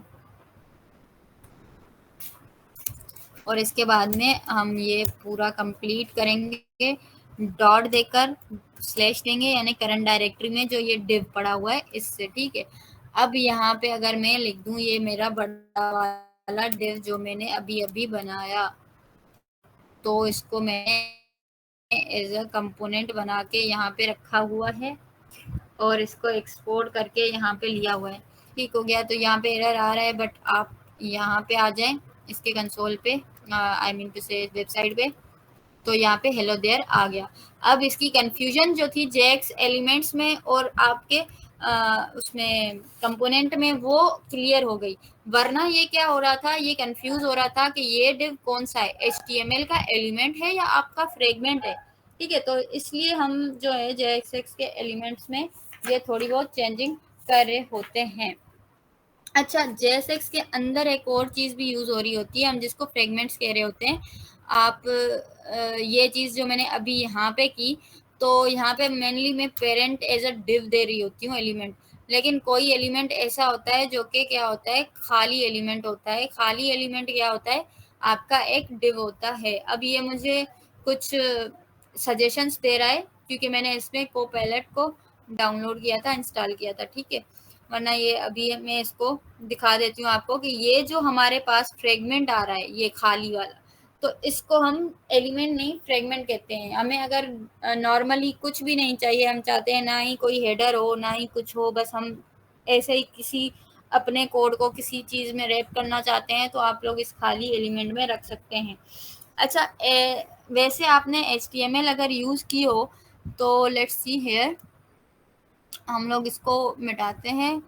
और इसके बाद में हम ये पूरा कंप्लीट करेंगे डॉट देकर स्लैश देंगे, यानी करंट डायरेक्टरी में जो ये डिव पड़ा हुआ है इससे, ठीक है। अब यहाँ पे अगर मैं लिख दूं ये मेरा बड़ा वाला डिव जो मैंने अभी अभी बनाया, तो इसको मैंने एज अ कंपोनेंट बना के यहाँ पे रखा हुआ है और इसको एक्सपोर्ट करके यहाँ पे लिया हुआ है, ठीक हो गया। तो यहाँ पे एरर आ रहा है, बट आप यहाँ पे आ जाएं इसके कंसोल पे, आई मीन टू से वेबसाइट पे, तो यहाँ पे हेलो देयर आ गया। अब इसकी कंफ्यूजन जो थी जेएक्स एलिमेंट्स में और आपके उसमें कंपोनेंट में, वो क्लियर हो गई। वरना ये क्या हो रहा था, ये कंफ्यूज हो रहा था कि ये डिव कौन सा है, HTML का एलिमेंट है या आपका फ्रेगमेंट है, ठीक है। तो इसलिए हम जो है जेएक्स के एलिमेंट्स में ये थोड़ी बहुत चेंजिंग कर रहे होते हैं। अच्छा, जेएसएक्स के अंदर एक और चीज़ भी यूज़ हो रही होती है, हम जिसको फ्रेगमेंट्स कह रहे होते हैं। आप ये चीज़ जो मैंने अभी यहाँ पे की, तो यहाँ पे मेनली मैं पेरेंट एज अ डिव दे रही होती हूँ एलिमेंट, लेकिन कोई एलिमेंट ऐसा होता है जो कि क्या होता है, खाली एलिमेंट होता है। खाली एलिमेंट क्या होता है, आपका एक डिव होता है। अब ये मुझे कुछ सजेशंस दे रहा है, क्योंकि मैंने इसमें कोपैलेट को डाउनलोड किया था, इंस्टॉल किया था, ठीक है। वरना ये अभी मैं इसको दिखा देती हूँ आपको कि ये जो हमारे पास फ्रेगमेंट आ रहा है ये खाली वाला, तो इसको हम एलिमेंट नहीं फ्रेगमेंट कहते हैं। हमें अगर नॉर्मली कुछ भी नहीं चाहिए, हम चाहते हैं ना ही कोई हेडर हो ना ही कुछ हो, बस हम ऐसे ही किसी अपने कोड को किसी चीज़ में रैप करना चाहते हैं, तो आप लोग इस खाली एलिमेंट में रख सकते हैं। अच्छा, वैसे आपने HTML अगर यूज़ की हो तो लेट्स सी हेयर, हम लोग इसको मिटाते हैं।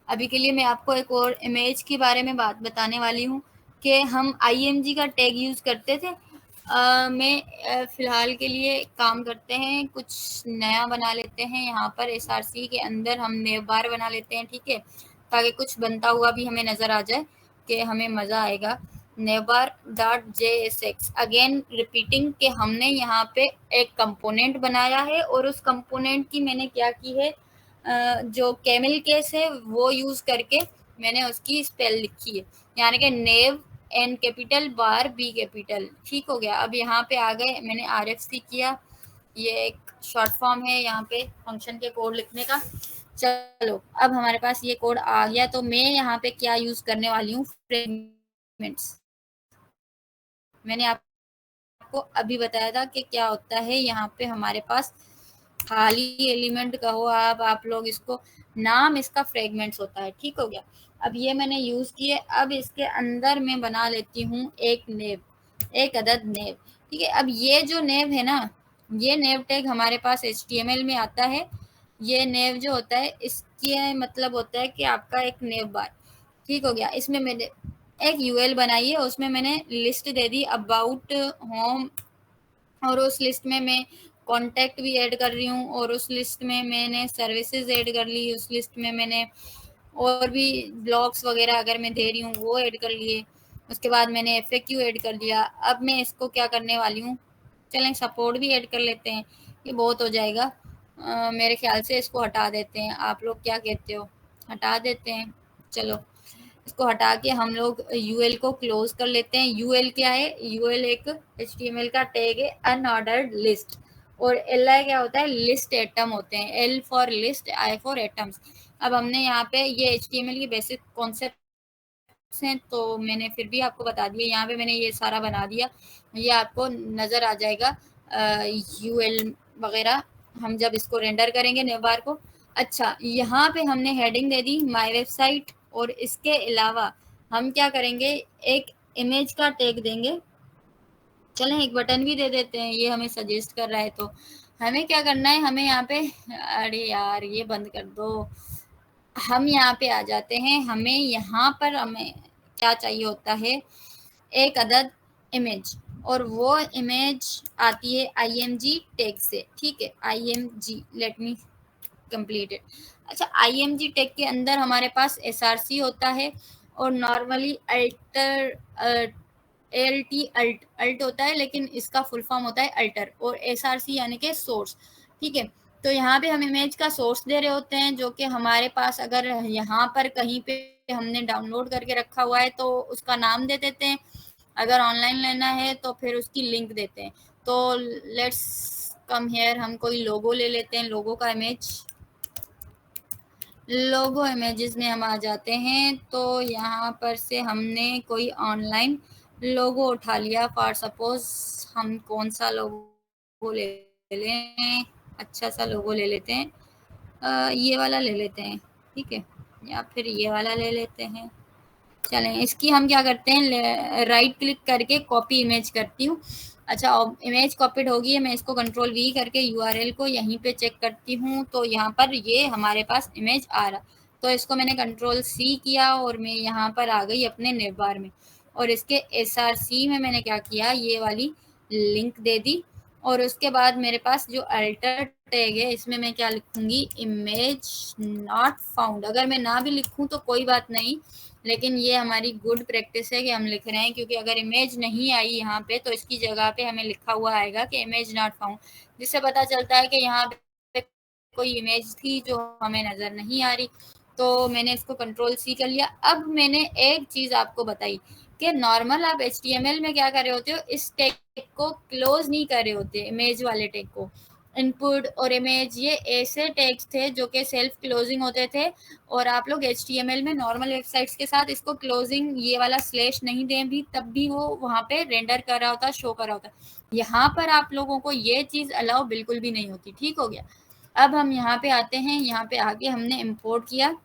अभी के लिए मैं आपको एक और इमेज के बारे में बात बताने वाली हूँ कि हम IMG का टैग यूज़ करते थे। मैं फ़िलहाल के लिए काम करते हैं, कुछ नया बना लेते हैं। यहाँ पर SRC के अंदर हम नेवबार बना लेते हैं, ठीक है, ताकि कुछ बनता हुआ भी हमें नज़र आ जाए कि हमें मज़ा आएगा। नेवबार.jsx, अगेन रिपीटिंग कि हमने यहाँ पे एक कंपोनेंट बनाया है और उस कंपोनेंट की मैंने क्या की है, जो कैमल केस है वो यूज़ करके मैंने उसकी स्पेल लिखी है, यानी कि नेव N कैपिटल बार B कैपिटल, ठीक हो गया। अब यहाँ पे आ गए, मैंने RFC किया, ये एक शॉर्ट फॉर्म है यहाँ पे फंक्शन के कोड लिखने का। चलो, अब हमारे पास ये कोड आ गया, तो मैं यहाँ पे क्या यूज़ करने वाली हूँ, फ्रेगमेंट्स। मैंने आपको अभी बताया था कि क्या होता है, यहाँ पे हमारे पास खाली एलिमेंट कहो आप लोग इसको, नाम इसका फ्रेगमेंट्स होता है, ठीक हो गया। अब ये मैंने यूज़ किए, अब इसके अंदर मैं बना लेती हूँ एक नेव, एक अदद नेव, ठीक है। अब ये जो नेव है ना, ये नेव टैग हमारे पास HTML में आता है। ये नेव जो होता है इसके मतलब होता है कि आपका एक नेव बार, ठीक हो गया। इसमें मैंने एक UL बनाई है, उसमें मैंने list they the about home, और उस लिस्ट में मैं कॉन्टैक्ट भी ऐड कर रही हूँ, और उस लिस्ट में मैंने सर्विसेज ऐड कर ली, उस लिस्ट में मैंने और भी ब्लॉग्स वगैरह अगर मैं दे रही हूँ वो ऐड कर लिए। उसके बाद मैंने FAQ ऐड कर दिया। अब मैं इसको क्या करने वाली हूँ, चलें सपोर्ट भी ऐड कर लेते हैं, ये बहुत हो जाएगा। मेरे ख्याल से इसको हटा देते हैं, आप लोग क्या कहते हो, हटा देते हैं। चलो, इसको हटा के हम लोग यूएल को क्लोज कर लेते हैं। यूएल क्या है? यूएल एक एचटीएमएल का टैग है, अनऑर्डर्ड लिस्ट। और एल क्या होता है? लिस्ट एटम होते हैं। L for list, I for atoms. अब हमने यहाँ पे ये एचटीएमएल की बेसिक कॉन्सेप्ट हैं, तो मैंने फिर भी आपको बता दिया। यहाँ पे मैंने ये सारा बना दिया, ये आपको नज़र आ जाएगा यूएल वगैरह हम जब इसको रेंडर करेंगे नेवबार को। अच्छा, यहाँ पे हमने heading they the my website, और इसके अलावा हम क्या करेंगे, एक इमेज का टैग देंगे। चलें एक बटन भी दे देते हैं, ये हमें सजेस्ट कर रहा है। तो हमें क्या करना है, हमें यहाँ पे, अरे यार ये बंद कर दो, हम यहाँ पे आ जाते हैं। हमें यहाँ पर हमें क्या चाहिए होता है, एक अदद इमेज, और वो इमेज आती है IMG टैग से। ठीक है, IMG, let me complete it. अच्छा, IMG टैग के अंदर हमारे पास SRC होता है, और नॉर्मली अल्टर अल्ट होता है, लेकिन इसका फुल फॉर्म होता है अल्टर, और SRC यानी कि सोर्स। ठीक है, तो यहाँ पे हम इमेज का सोर्स दे रहे होते हैं, जो कि हमारे पास अगर यहाँ पर कहीं पे हमने डाउनलोड करके रखा हुआ है तो उसका नाम दे देते हैं, अगर ऑनलाइन लेना है तो फिर उसकी लिंक देते हैं। तो लेट्स कम हियर, हम कोई लोगो ले लेते हैं, लोगो का इमेज, लोगो इमेजेस में हम आ जाते हैं। तो यहाँ पर से हमने कोई ऑनलाइन लोगो उठा लिया। फॉर सपोज हम कौन सा लोगो ले लें, अच्छा सा लोगो ले लेते हैं, ये वाला ले लेते हैं। ठीक है, या फिर ये वाला ले लेते हैं। चलें, इसकी हम क्या करते हैं, राइट क्लिक करके कॉपी इमेज करती हूँ। अच्छा, इमेज कॉपीड होगी है, मैं इसको कंट्रोल V करके URL को यहीं पे चेक करती हूँ, तो यहाँ पर ये हमारे पास इमेज आ रहा। तो इसको मैंने कंट्रोल C किया और मैं यहाँ पर आ गई अपने नेवबार में, और इसके SRC में मैंने क्या किया, ये वाली लिंक दे दी। और उसके बाद मेरे पास जो अल्टर टैग है, इसमें मैं क्या लिखूंगी, इमेज नॉट फाउंड। अगर मैं ना भी लिखूं तो कोई बात नहीं, लेकिन ये हमारी गुड प्रैक्टिस है कि हम लिख रहे हैं, क्योंकि अगर इमेज नहीं आई यहाँ पे तो इसकी जगह पे हमें लिखा हुआ आएगा कि इमेज नॉट फाउंड, जिससे पता चलता है कि यहाँ पे कोई इमेज थी जो हमें नज़र नहीं आ रही। तो मैंने इसको कंट्रोल C कर लिया। अब मैंने एक चीज़ आपको बताई कि नॉर्मल आप HTML में क्या कर रहे होते हो, इस टैग को क्लोज नहीं कर रहे होते, इमेज वाले टैग को। इनपुट और इमेज ये ऐसे टैग्स थे जो कि सेल्फ क्लोजिंग होते थे, और आप लोग HTML में नॉर्मल वेबसाइट्स के साथ इसको क्लोजिंग ये वाला स्लैश नहीं दें भी, तब भी वो वहाँ पे रेंडर कर रहा होता, शो कर रहा होता। यहाँ पर आप लोगों को ये चीज़ अलाउ बिल्कुल भी नहीं होती। ठीक हो गया। अब हम यहाँ पे आते हैं, यहाँ पे आके हमने इम्पोर्ट किया,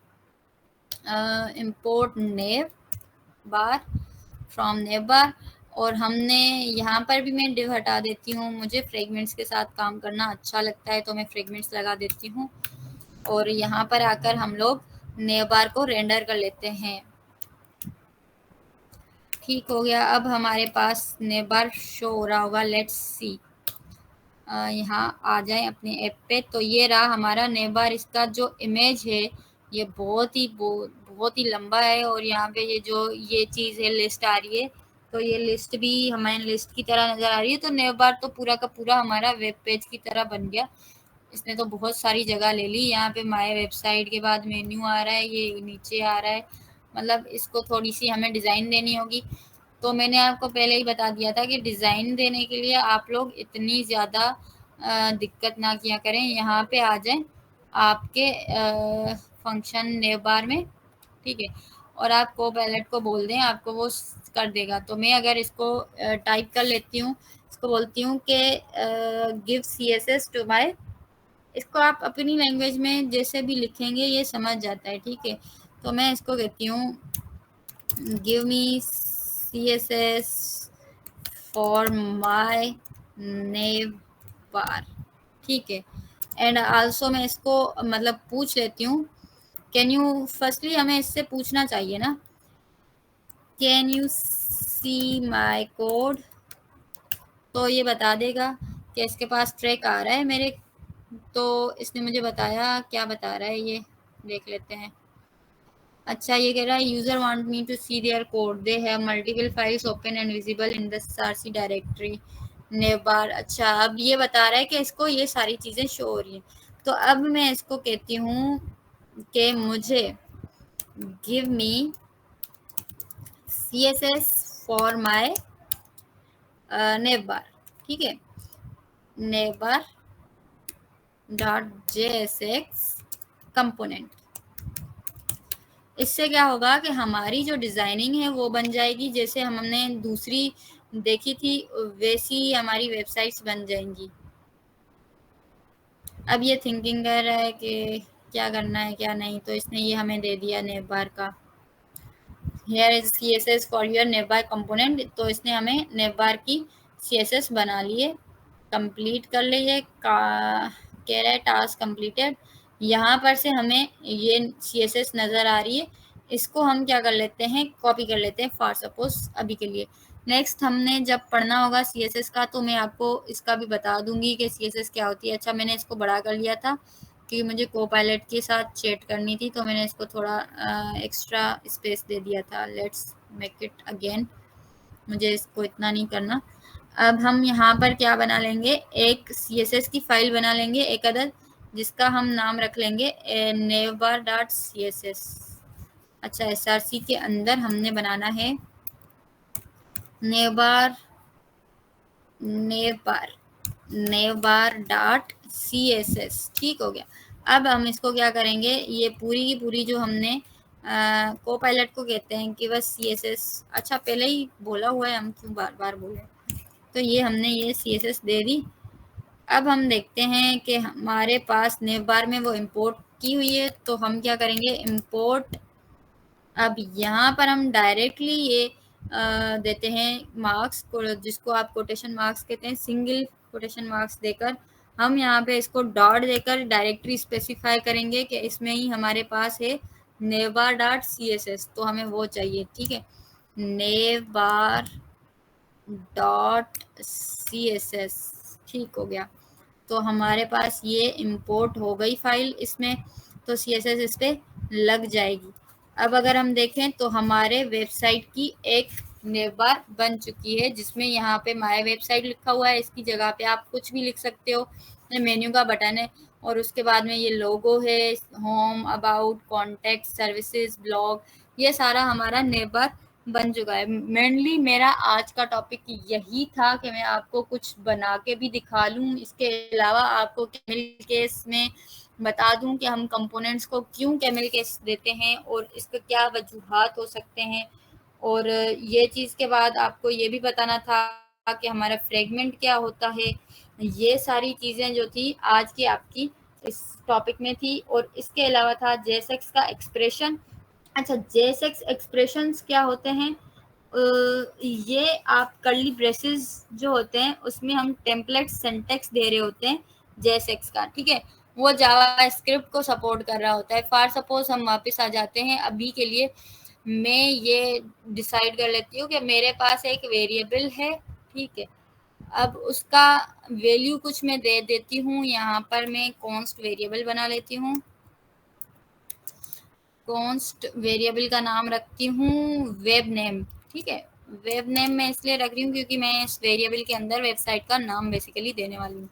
इम्पोर्ट नेव बार फ्रॉम नेव बार, और हमने यहाँ पर भी मैं डिव हटा देती हूँ, मुझे फ्रेगमेंट्स के साथ काम करना अच्छा लगता है तो मैं फ्रेगमेंट्स लगा देती हूँ। और यहाँ पर आकर हम लोग नेव बार को रेंडर कर लेते हैं। ठीक हो गया। अब हमारे पास नेव बार शो हो रहा होगा, लेट्स सी। यहाँ आ जाए अपने ऐप पे, तो ये रहा हमारा नेव बार। इसका जो इमेज है ये बहुत ही लंबा है, और यहाँ पे ये जो ये चीज़ है लिस्ट आ रही है, तो ये लिस्ट भी हमारे लिस्ट की तरह नज़र आ रही है। तो नेव बार तो पूरा का पूरा हमारा वेब पेज की तरह बन गया। इसने तो बहुत सारी जगह ले ली। यहाँ पे माय वेबसाइट के बाद मेन्यू आ रहा है, ये नीचे आ रहा है, मतलब इसको थोड़ी सी हमें डिज़ाइन देनी होगी। तो मैंने आपको पहले ही बता दिया था कि डिज़ाइन देने के लिए आप लोग इतनी ज़्यादा दिक्कत ना किया करें। यहाँ पे आ जाएं आपके फंक्शन नेव बार में, ठीक है, और आप कोपैलेट को बोल दें, आपको वो कर देगा। तो मैं अगर इसको टाइप कर लेती हूँ, इसको बोलती हूँ कि गिव CSS टू माय, इसको आप अपनी लैंग्वेज में जैसे भी लिखेंगे ये समझ जाता है। ठीक है, तो मैं इसको कहती हूँ give me CSS for my nav bar. ठीक है, एंड आल्सो मैं इसको मतलब पूछ लेती हूँ, कैन यू, फर्स्टली हमें इससे पूछना चाहिए ना, can you see my code, तो ये बता देगा कि इसके पास ट्रैक आ रहा है मेरे। तो इसने मुझे बताया, क्या बता रहा है ये देख लेते हैं। अच्छा, ये कह रहा है user want me to see their code, they have multiple files open and visible in the SRC directory nav bar. अच्छा, अब ये बता रहा है कि इसको ये सारी चीज़ें शो हो रही हैं। तो अब मैं इसको कहती हूँ कि मुझे give me CSS for my navbar, ठीक है, navbar डॉट JSX कंपोनेंट। इससे क्या होगा कि हमारी जो डिज़ाइनिंग है वो बन जाएगी, जैसे हमने दूसरी देखी थी वैसी हमारी वेबसाइट्स बन जाएंगी। अब ये थिंकिंग कर रहा है कि क्या करना है क्या नहीं, तो इसने ये हमें दे दिया नेवबार का, here is CSS for your navbar component. तो इसने हमें नेवबार की CSS बना लिए, कंप्लीट कर लिए, कह रहा है टास्क कंप्लीटेड। यहाँ पर से हमें ये CSS नज़र आ रही है, इसको हम क्या कर लेते हैं, कॉपी कर लेते हैं फॉर सपोज अभी के लिए। नेक्स्ट हमने जब पढ़ना होगा CSS का तो मैं आपको इसका भी बता दूंगी कि CSS क्या होती है। अच्छा, मैंने इसको बड़ा कर लिया था क्योंकि मुझे कोपायलट के साथ चैट करनी थी, तो मैंने इसको थोड़ा एक्स्ट्रा स्पेस दे दिया था। लेट्स मेक इट अगेन, मुझे इसको इतना नहीं करना। अब हम यहाँ पर क्या बना लेंगे, एक CSS की फाइल बना लेंगे एक अदर, जिसका हम नाम रख लेंगे नेवबार डॉट CSS। अच्छा, SRC के अंदर हमने बनाना है नेवबार डॉट CSS, ठीक हो गया। अब हम इसको क्या करेंगे, ये पूरी की पूरी जो हमने कोपायलट को कहते हैं कि बस CSS, अच्छा पहले ही बोला हुआ है, हम क्यों बार बार बोले, तो ये हमने ये CSS दे दी। अब हम देखते हैं कि हमारे पास नेवबार में वो इंपोर्ट की हुई है, तो हम क्या करेंगे, इंपोर्ट। अब यहाँ पर हम डायरेक्टली ये देते हैं मार्क्स को, जिसको आप कोटेशन मार्क्स कहते हैं, सिंगल कोटेशन मार्क्स देकर हम यहाँ पे इसको डॉट देकर डायरेक्टरी स्पेसिफाई करेंगे कि इसमें ही हमारे पास है नेवबार डॉट CSS, तो हमें वो चाहिए, ठीक है, नेवबार डॉट CSS, ठीक हो गया। तो हमारे पास ये इंपोर्ट हो गई फाइल इसमें, तो CSS इस पर लग जाएगी। अब अगर हम देखें तो हमारे वेबसाइट की एक नेवबार बन चुकी है, जिसमें यहाँ पे माय वेबसाइट लिखा हुआ है, इसकी जगह पे आप कुछ भी लिख सकते हो, मेन्यू का बटन है और उसके बाद में ये लोगो है, home, about, contact, services, blog, ये सारा हमारा नेवबार बन चुका है। मेनली मेरा आज का टॉपिक यही था कि मैं आपको कुछ बना के भी दिखा लूँ, इसके अलावा आपको कैमल केस में बता दूं कि हम कंपोनेंट्स को क्यों कैमल केस देते हैं और इसका क्या वजूहात हो सकते हैं, और ये चीज़ के बाद आपको ये भी बताना था कि हमारा फ्रेगमेंट क्या होता है। ये सारी चीज़ें जो थी आज की आपकी इस टॉपिक में थी, और इसके अलावा था JSX का एक्सप्रेशन। अच्छा, JSX एक्सप्रेशंस क्या होते हैं, ये आप कर्ली ब्रेसेस जो होते हैं उसमें हम टेम्पलेट सिंटैक्स दे रहे होते हैं JSX का, ठीक है, वो जावा स्क्रिप्ट को सपोर्ट कर रहा होता है। फॉर सपोज हम वापस आ जाते हैं, अभी के लिए मैं ये डिसाइड कर लेती हूँ कि मेरे पास एक वेरिएबल है, ठीक है, अब उसका वैल्यू कुछ मैं दे देती हूँ, यहाँ पर मैं कॉन्स्ट वेरिएबल बना लेती हूँ, कॉन्स्ट वेरिएबल का नाम रखती हूँ वेब नेम, ठीक है, वेब नेम मैं इसलिए रख रही हूँ क्योंकि मैं इस वेरिएबल के अंदर वेबसाइट का नाम बेसिकली देने वाली हूँ।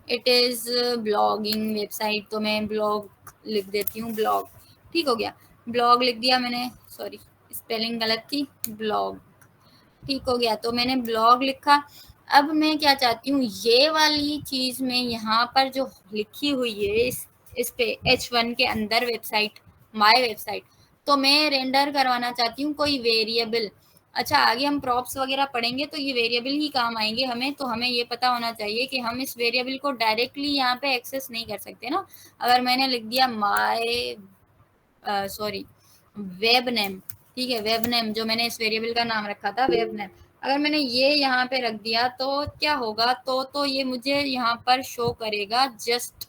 इट इज़ ब्लॉगिंग वेबसाइट, तो मैं ब्लॉग लिख देती हूँ, ब्लॉग, ठीक हो गया, ब्लॉग लिख दिया मैंने, सॉरी स्पेलिंग गलत थी, ब्लॉग, ठीक हो गया, तो मैंने ब्लॉग लिखा। अब मैं क्या चाहती हूँ, ये वाली चीज़ में यहाँ पर जो लिखी हुई है इस पे H1 के अंदर वेबसाइट, माय वेबसाइट, तो मैं रेंडर करवाना चाहती हूँ कोई वेरिएबल। अच्छा, आगे हम प्रॉप्स वगैरह पढ़ेंगे तो ये वेरिएबल ही काम आएंगे हमें, तो हमें ये पता होना चाहिए कि हम इस वेरिएबल को डायरेक्टली यहाँ पे एक्सेस नहीं कर सकते ना। अगर मैंने लिख दिया माय वेब नेम, ठीक है, वेब नेम जो मैंने इस वेरिएबल का नाम रखा था वेब नेम, अगर मैंने ये यहाँ पे रख दिया तो क्या होगा, तो ये मुझे यहाँ पर शो करेगा जस्ट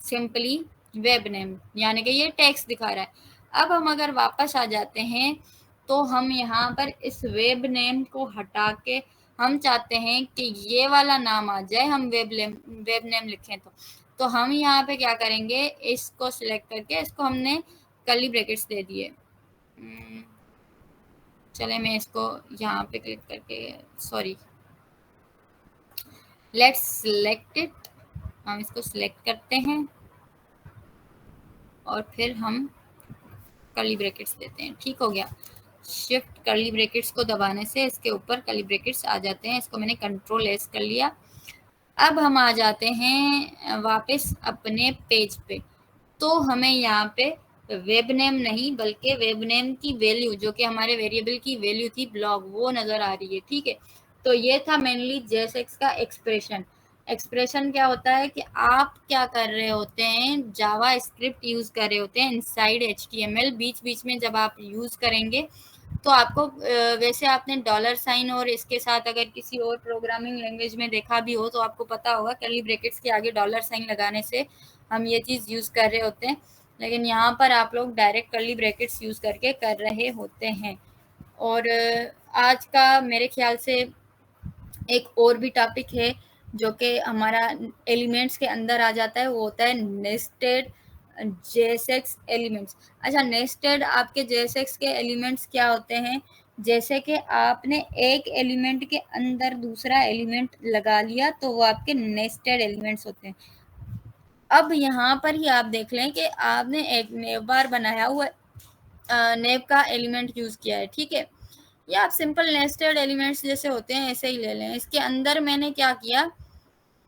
सिंपली वेब नेम, यानी कि ये टेक्स्ट दिखा रहा है। अब हम अगर वापस आ जाते हैं तो हम यहाँ पर इस वेब नेम को हटा के हम चाहते हैं कि ये वाला नाम आ जाए, हम वेब नेम लिखें तो हम यहाँ पे क्या करेंगे, इसको सिलेक्ट करके इसको हमने कर्ली ब्रैकेट्स दे दिए। चले मैं इसको यहाँ पे क्लिक करके, सॉरी, लेट्स सिलेक्ट इट, हम इसको सिलेक्ट करते हैं और फिर हम कर्ली ब्रैकेट्स देते हैं, ठीक हो गया। शिफ्ट कर्ली ब्रैकेट्स को दबाने से इसके ऊपर कर्ली ब्रैकेट्स आ जाते हैं। इसको मैंने कंट्रोल एस कर लिया। अब हम आ जाते हैं वापस अपने पेज पे। तो हमें यहाँ पे वेब नेम नहीं बल्कि वेब नेम की वैल्यू जो कि हमारे वेरिएबल की वैल्यू थी ब्लॉग, वो नजर आ रही है। ठीक है, तो ये था मेनली जेएसएक्स का एक्सप्रेशन। एक्सप्रेशन क्या होता है कि आप क्या कर रहे होते हैं, जावा स्क्रिप्ट यूज कर रहे होते हैं इनसाइड एचटीएमएल। बीच बीच में जब आप यूज करेंगे तो आपको वैसे आपने डॉलर साइन और इसके साथ अगर किसी और प्रोग्रामिंग लैंग्वेज में देखा भी हो तो आपको पता होगा कर्ली ब्रैकेट्स के आगे डॉलर साइन लगाने से हम ये चीज़ यूज़ कर रहे होते हैं। लेकिन यहाँ पर आप लोग डायरेक्ट कर्ली ब्रैकेट्स यूज़ करके कर रहे होते हैं। और आज का मेरे ख्याल से एक और भी टॉपिक है जो कि हमारा एलिमेंट्स के अंदर आ जाता है, वो होता है नेस्टेड जेएसएक्स एलिमेंट्स। अच्छा, नेस्टेड आपके जेएसएक्स के एलिमेंट्स क्या होते हैं, जैसे कि आपने एक एलिमेंट के अंदर दूसरा एलिमेंट लगा लिया तो वो आपके नेस्टेड एलिमेंट्स होते हैं। अब यहाँ पर ही आप देख लें कि आपने एक नेव बार बनाया हुआ नेव का एलिमेंट यूज किया है। ठीक है, या आप सिंपल नेस्टेड एलिमेंट्स जैसे होते हैं ऐसे ही ले लें। इसके अंदर मैंने क्या किया,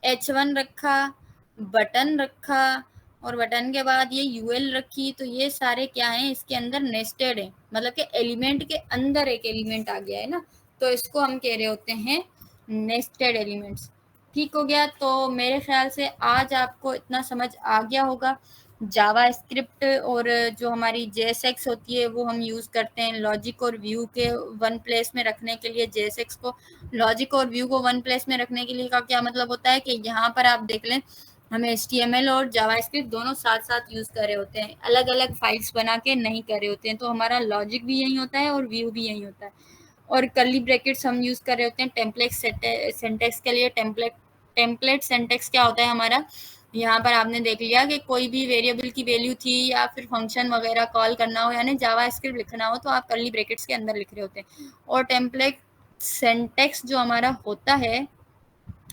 H1 रखा, बटन रखा और बटन के बाद ये यूएल रखी। तो ये सारे क्या हैं, इसके अंदर नेस्टेड है, मतलब कि एलिमेंट के अंदर एक एलिमेंट आ गया है ना, तो इसको हम कह रहे होते हैं नेस्टेड एलिमेंट्स। ठीक हो गया। तो मेरे ख्याल से आज आपको इतना समझ आ गया होगा। जावा स्क्रिप्ट और जो हमारी जेएसएक्स होती है वो हम यूज़ करते हैं लॉजिक और व्यू के वन प्लेस में रखने के लिए। जेएसएक्स को लॉजिक और व्यू को वन प्लेस में रखने के लिए का क्या मतलब होता है कि यहाँ पर आप देख लें हम HTML और जावास्क्रिप्ट दोनों साथ साथ यूज़ कर रहे होते हैं, अलग अलग फाइल्स बना के नहीं कर रहे होते हैं। तो हमारा लॉजिक भी यही होता है और व्यू भी यही होता है। और कर्ली ब्रैकेट्स हम यूज़ कर रहे होते हैं टेम्पलेट सिंटैक्स के लिए। टेम्पलेट सिंटैक्स क्या होता है हमारा, यहाँ पर आपने देख लिया कि कोई भी वेरिएबल की वैल्यू थी या फिर फंक्शन वगैरह कॉल करना हो यानी जावा स्क्रिप्ट लिखना हो तो आप कर्ली ब्रैकेट्स के अंदर लिख रहे होते हैं। और टेम्पलेट सिंटैक्स जो हमारा होता है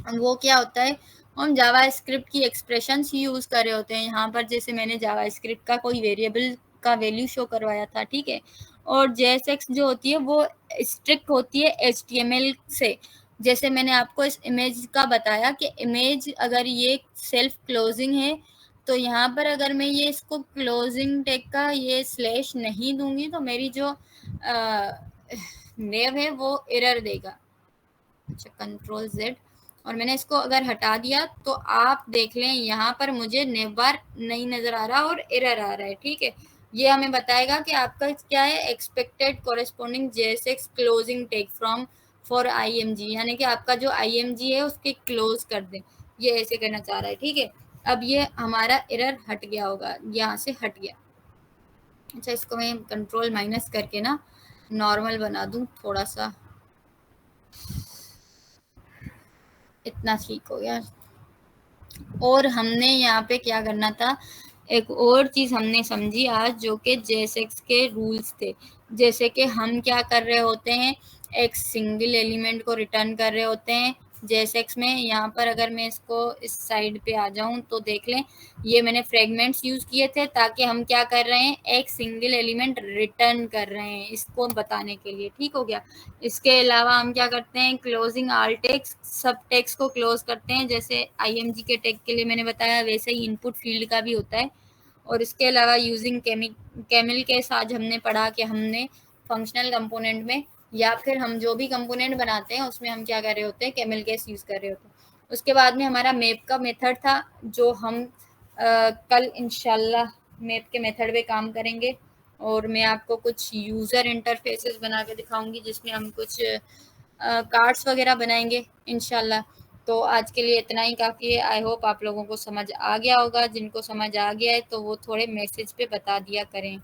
वो क्या होता है, हम जावा स्क्रिप्ट की एक्सप्रेशंस ही यूज़ कर रहे होते हैं। यहाँ पर जैसे मैंने जावा स्क्रिप्ट का कोई वेरिएबल का वैल्यू शो करवाया था। ठीक है, और जेएसएक्स जो होती है वो स्ट्रिक्ट होती है HTML से। जैसे मैंने आपको इस इमेज का बताया कि इमेज अगर ये सेल्फ क्लोजिंग है तो यहाँ पर अगर मैं ये इसको क्लोजिंग टैग का ये स्लैश नहीं दूंगी तो मेरी जो नेव है वो एरर देगा। अच्छा, कंट्रोल Z, और मैंने इसको अगर हटा दिया तो आप देख लें यहाँ पर मुझे नेव बार नहीं नजर आ रहा और एरर आ रहा है। ठीक है, ये हमें बताएगा कि आपका क्या है, expected corresponding JSX closing tag from for IMG, यानी कि आपका जो IMG है उसके क्लोज कर दें, ये ऐसे करना चाह रहा है। ठीक है, अब ये हमारा एरर हट गया होगा, यहाँ से हट गया। अच्छा, इसको मैं कंट्रोल माइनस करके ना नॉर्मल बना दूं थोड़ा सा, इतना ठीक हो गया। और हमने यहाँ पे क्या करना था, एक और चीज़ हमने समझी आज जो कि जेएसएक्स के रूल्स थे। जैसे कि हम क्या कर रहे होते हैं, एक सिंगल एलिमेंट को रिटर्न कर रहे होते हैं जेएसएक्स में। यहाँ पर अगर मैं इसको इस साइड पे आ जाऊँ तो देख लें, ये मैंने फ्रेगमेंट्स यूज़ किए थे ताकि हम क्या कर रहे हैं, एक सिंगल एलिमेंट रिटर्न कर रहे हैं इसको बताने के लिए। ठीक हो गया। इसके अलावा हम क्या करते हैं, क्लोजिंग आल टेक्स्ट सब टेक्स्ट को क्लोज करते हैं, जैसे IMG के टैग के लिए मैंने बताया वैसे ही इनपुट फील्ड का भी होता है। और इसके अलावा यूजिंग कैमिल केस आज हमने पढ़ा कि हमने फंक्शनल कंपोनेंट में या फिर हम जो भी कंपोनेंट बनाते हैं उसमें हम क्या कर रहे होते हैं, कैमिल केस यूज कर रहे होते हैं। उसके बाद में हमारा मैप का मेथड था जो हम कल इंशाल्लाह मैप के मेथड पे काम करेंगे। और मैं आपको कुछ यूज़र इंटरफेसेस बना के दिखाऊंगी जिसमें हम कुछ कार्ड्स वगैरह बनाएंगे इंशाल्लाह। तो आज के लिए इतना ही काफ़ी है। आई होप आप लोगों को समझ आ गया होगा, जिनको समझ आ गया है तो वो थोड़े मैसेज पे बता दिया करें।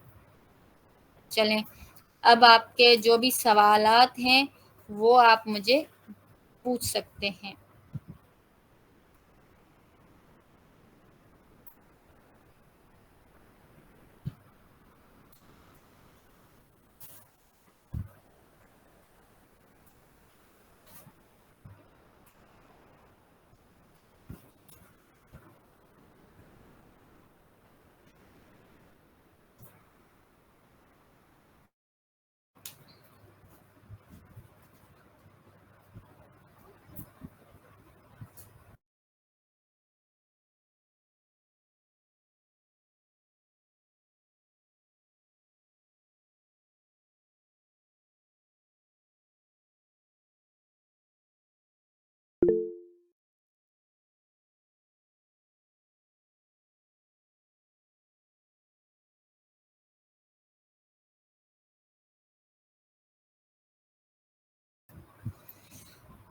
चलें, अब आपके जो भी सवालात हैं वो आप मुझे पूछ सकते हैं।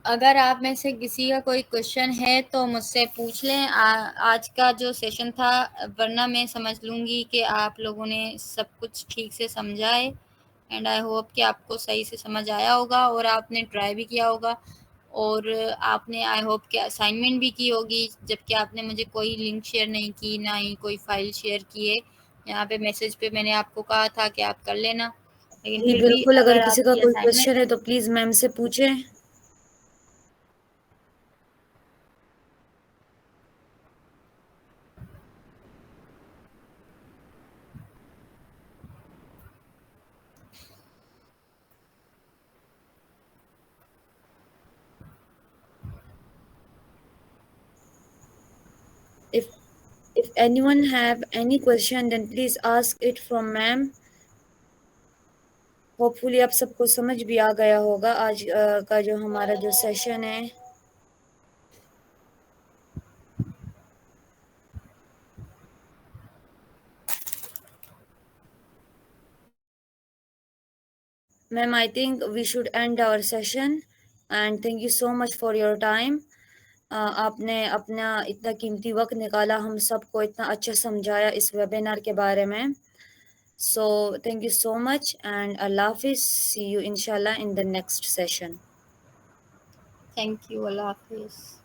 अगर आप में से किसी का कोई क्वेश्चन है तो मुझसे पूछ लें। आज का जो सेशन था, वरना मैं समझ लूँगी कि आप लोगों ने सब कुछ ठीक से समझा है, एंड आई होप कि आपको सही से समझ आया होगा और आपने ट्राई भी किया होगा, और आपने आई होप कि असाइनमेंट भी की होगी, जबकि आपने मुझे कोई लिंक शेयर नहीं की, ना ही कोई फाइल शेयर की है। यहाँ पे मैसेज पे मैंने आपको कहा था कि आप कर लेना, लेकिन जी फिर भी बिल्कुल, अगर अगर किसी का आपकी कोई असाइनमेंट क्वेश्चन है तो प्लीज मैम से पूछें। If anyone have any question, then please ask it from ma'am. Hopefully आप सबको समझ भी आ गया होगा आज का जो हमारा जो सेशन है। Ma'am, I think we should end our session and thank you so much for your time. आपने अपना इतना कीमती वक्त निकाला, हम सबको इतना अच्छा समझाया इस वेबिनार के बारे में। So thank you so much and Allah Hafiz. See you inshallah in the next session. Thank you, अल्लाह हाफिज़।